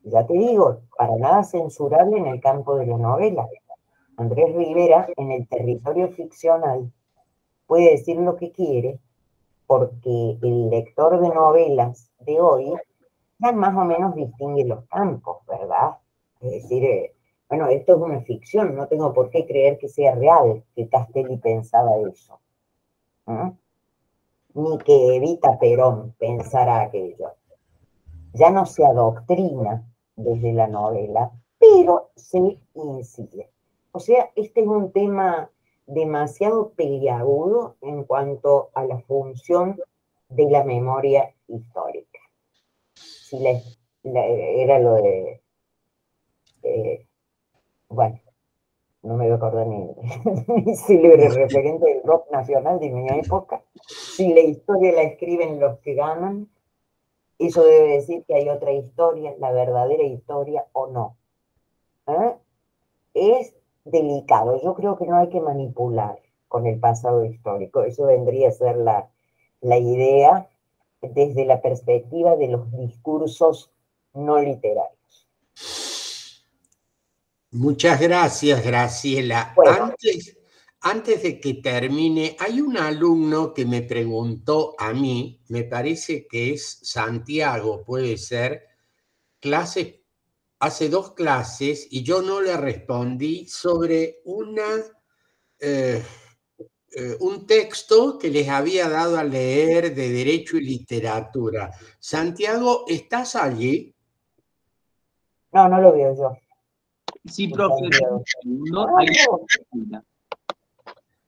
[SPEAKER 2] Ya te digo, para nada censurable en el campo de la novela. Andrés Rivera, en el territorio ficcional, puede decir lo que quiere, porque el lector de novelas de hoy ya más o menos distingue los campos, ¿verdad? Es decir, bueno, esto es una ficción, no tengo por qué creer que sea real, que Castelli pensaba eso. Ni que Evita Perón pensara aquello. Ya no se adoctrina desde la novela, pero se incide. O sea, este es un tema demasiado peliagudo en cuanto a la función de la memoria histórica. Si era lo de... bueno, no me voy a acordar ni célebre referente del rock nacional de mi época. Si la historia la escriben los que ganan, eso debe decir que hay otra historia, la verdadera historia o no. Es delicado. Yo creo que no hay que manipular con el pasado histórico. Eso vendría a ser la idea desde la perspectiva de los discursos no literarios.
[SPEAKER 1] Muchas gracias, Graciela. Bueno. Antes de que termine, hay un alumno que me preguntó a mí, me parece que es Santiago, puede ser, hace 2 clases, y yo no le respondí sobre un texto que les había dado a leer de Derecho y Literatura. Santiago, ¿estás allí?
[SPEAKER 2] No, no lo veo yo.
[SPEAKER 7] Sí, profe.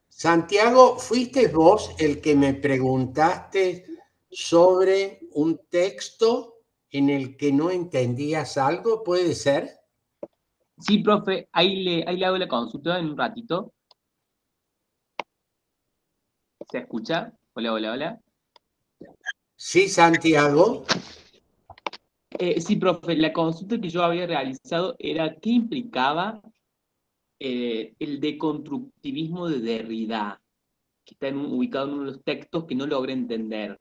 [SPEAKER 1] Santiago, ¿fuiste vos el que me preguntaste sobre un texto en el que no entendías algo? ¿Puede ser?
[SPEAKER 7] Sí, profe, ahí le hago la consulta en un ratito. ¿Se escucha? Hola, hola, hola.
[SPEAKER 1] Sí, Santiago.
[SPEAKER 7] Sí, profe, la consulta que yo había realizado era qué implicaba el deconstructivismo de Derrida, que está ubicado en uno de los textos que no logré entender.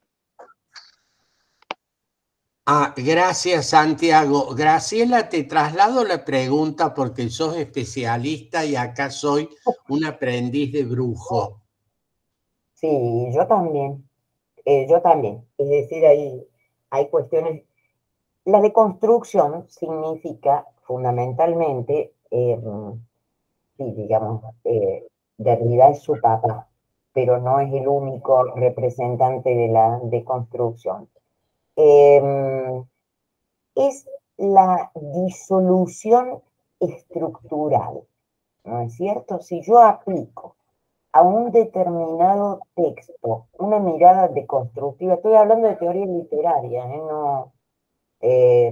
[SPEAKER 1] Gracias, Santiago. Graciela, te traslado la pregunta porque sos especialista y acá soy un aprendiz de brujo.
[SPEAKER 2] Sí, yo también. Yo también. Es decir, hay cuestiones. La deconstrucción significa fundamentalmente, sí, digamos, Derrida es su papá, pero no es el único representante de la deconstrucción. Es la disolución estructural, ¿no es cierto? Si yo aplico a un determinado texto una mirada deconstructiva, estoy hablando de teoría literaria, no,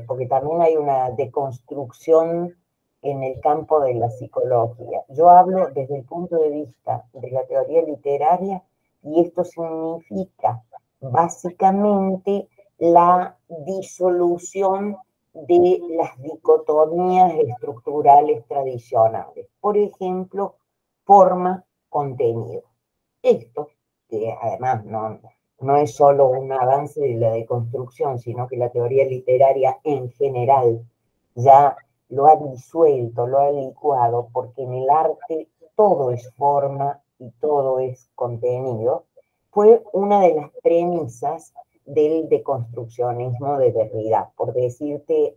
[SPEAKER 2] porque también hay una deconstrucción en el campo de la psicología. Yo hablo desde el punto de vista de la teoría literaria y esto significa básicamente la disolución de las dicotomías estructurales tradicionales. Por ejemplo, forma, contenido. Esto, que además no es solo un avance de la deconstrucción, sino que la teoría literaria en general ya lo ha disuelto, lo ha licuado, porque en el arte todo es forma y todo es contenido, fue una de las premisas del deconstruccionismo de Derrida, por decirte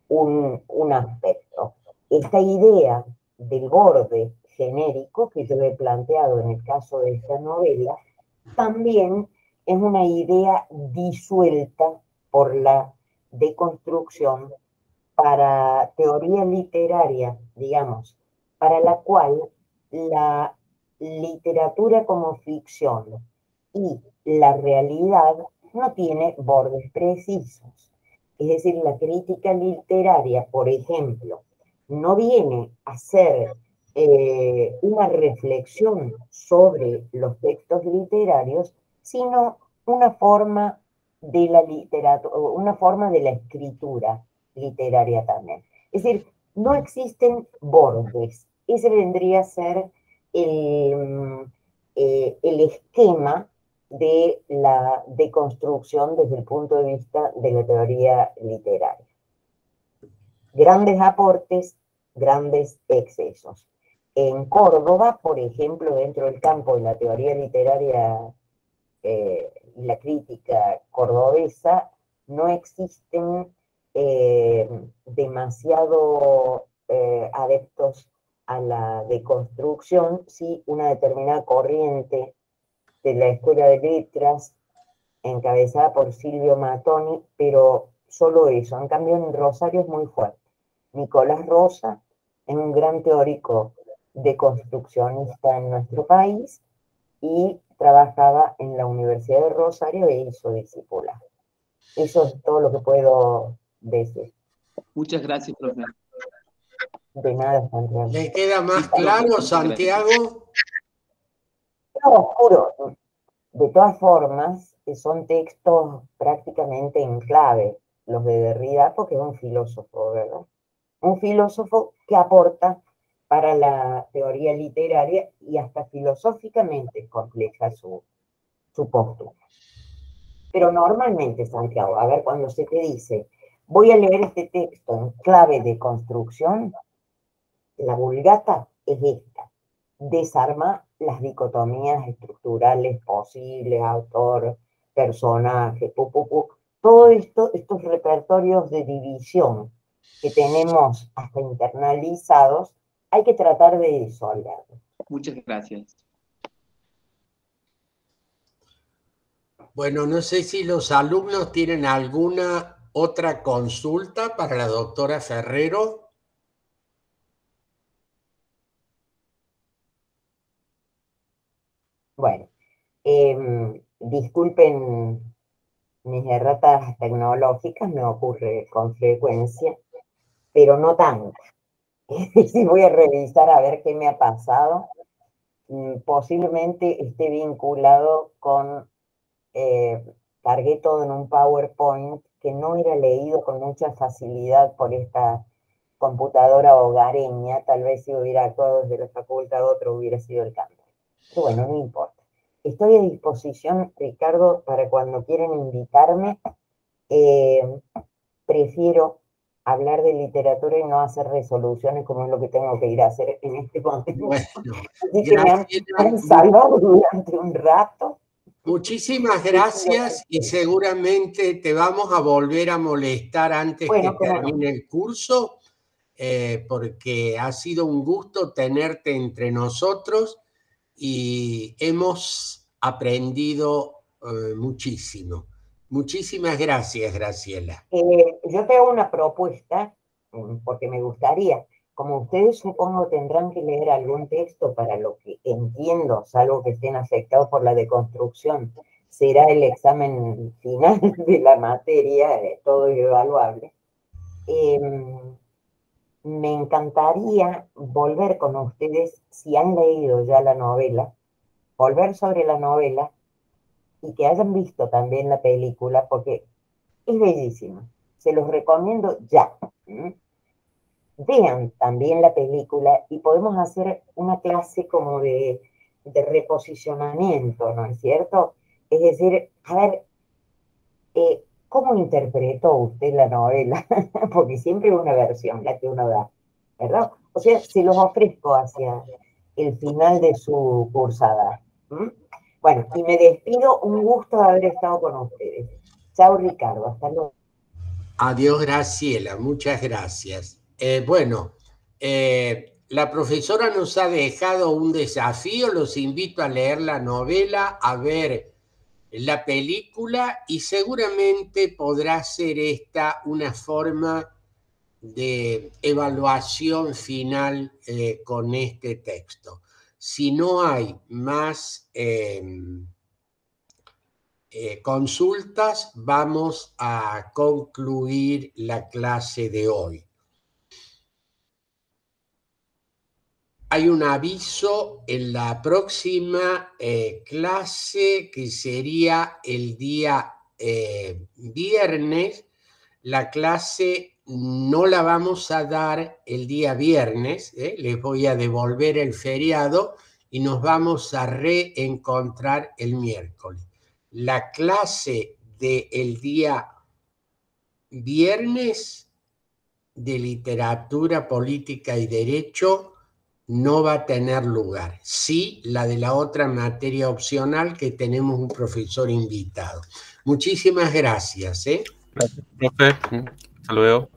[SPEAKER 2] un aspecto. Esta idea del borde genérico que yo he planteado en el caso de esta novela, también es una idea disuelta por la deconstrucción para teoría literaria, digamos, para la cual la literatura como ficción y la realidad no tiene bordes precisos. Es decir, la crítica literaria, por ejemplo, no viene a ser una reflexión sobre los textos literarios, sino una forma de la literatura, una forma de la escritura literaria también. Es decir, no existen bordes. Ese vendría a ser el esquema de la deconstrucción desde el punto de vista de la teoría literaria. Grandes aportes, grandes excesos. En Córdoba, por ejemplo, dentro del campo de la teoría literaria y la crítica cordobesa, no existen demasiado adeptos a la deconstrucción, sí una determinada corriente de la Escuela de Letras, encabezada por Silvio Mattoni, pero solo eso. En cambio, en Rosario es muy fuerte. Nicolás Rosa es un gran teórico deconstruccionista en nuestro país y trabajaba en la Universidad de Rosario e hizo discípula. Eso es todo lo que puedo decir.
[SPEAKER 7] Muchas gracias, profe.
[SPEAKER 2] De nada, Santiago.
[SPEAKER 1] ¿Le queda más claro, Santiago?
[SPEAKER 2] No, juro. De todas formas, son textos prácticamente en clave, los de Derrida, porque es un filósofo, ¿verdad? Un filósofo que aporta para la teoría literaria y hasta filosóficamente compleja su postura. Pero normalmente, Santiago, a ver, cuando se te dice, voy a leer este texto en clave de construcción, la vulgata es esta: desarma las dicotomías estructurales posibles, autor, personaje, todo esto, estos repertorios de división que tenemos hasta internalizados, hay que tratar de disolverlos.
[SPEAKER 7] Muchas gracias.
[SPEAKER 1] Bueno, no sé si los alumnos tienen alguna otra consulta para la doctora Ferrero.
[SPEAKER 2] Bueno, disculpen mis erratas tecnológicas, me ocurre con frecuencia, pero no tanto. Si voy a revisar a ver qué me ha pasado, posiblemente esté vinculado con, cargué todo en un PowerPoint que no era leído con mucha facilidad por esta computadora hogareña. Tal vez si hubiera actuado desde la facultad otro hubiera sido el cambio. Pero bueno, no importa. Estoy a disposición, Ricardo, para cuando quieran invitarme. Prefiero hablar de literatura y no hacer resoluciones como es lo que tengo que ir a hacer en este momento.
[SPEAKER 1] Bueno,
[SPEAKER 2] Así que me han salvado durante un rato.
[SPEAKER 1] Muchísimas gracias y seguramente te vamos a volver a molestar antes que termine el curso, porque ha sido un gusto tenerte entre nosotros y hemos aprendido muchísimo. Muchísimas gracias, Graciela.
[SPEAKER 2] Yo te hago una propuesta, porque me gustaría, como ustedes supongo tendrán que leer algún texto para lo que entiendo, salvo que estén afectados por la deconstrucción, será el examen final de la materia, todo es evaluable. Me encantaría volver con ustedes, si han leído ya la novela, volver sobre la novela y que hayan visto también la película, porque es bellísima. Se los recomiendo ya. Vean también la película y podemos hacer una clase como de reposicionamiento, ¿no es cierto? Es decir, a ver, ¿cómo interpretó usted la novela? Porque siempre es una versión la que uno da, ¿verdad? O sea, se los ofrezco hacia el final de su cursada. Bueno, y me despido, un gusto haber estado con ustedes. Chao, Ricardo, hasta luego.
[SPEAKER 1] Adiós, Graciela, muchas gracias. La profesora nos ha dejado un desafío, los invito a leer la novela, a ver la película y seguramente podrá ser esta una forma de evaluación final con este texto. Si no hay más consultas, vamos a concluir la clase de hoy. Hay un aviso en la próxima clase que sería el día viernes. La clase no la vamos a dar el día viernes, les voy a devolver el feriado y nos vamos a reencontrar el miércoles. La clase del día viernes de literatura, política y derecho no va a tener lugar. Sí, la de la otra materia opcional que tenemos un profesor invitado. Muchísimas gracias.
[SPEAKER 5] Gracias, profe. Hasta luego.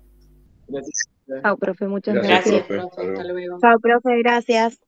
[SPEAKER 7] Gracias.
[SPEAKER 8] Chao, profe, muchas
[SPEAKER 4] Gracias,
[SPEAKER 8] gracias.
[SPEAKER 4] profe. Hasta luego.
[SPEAKER 8] Chao, profe, gracias.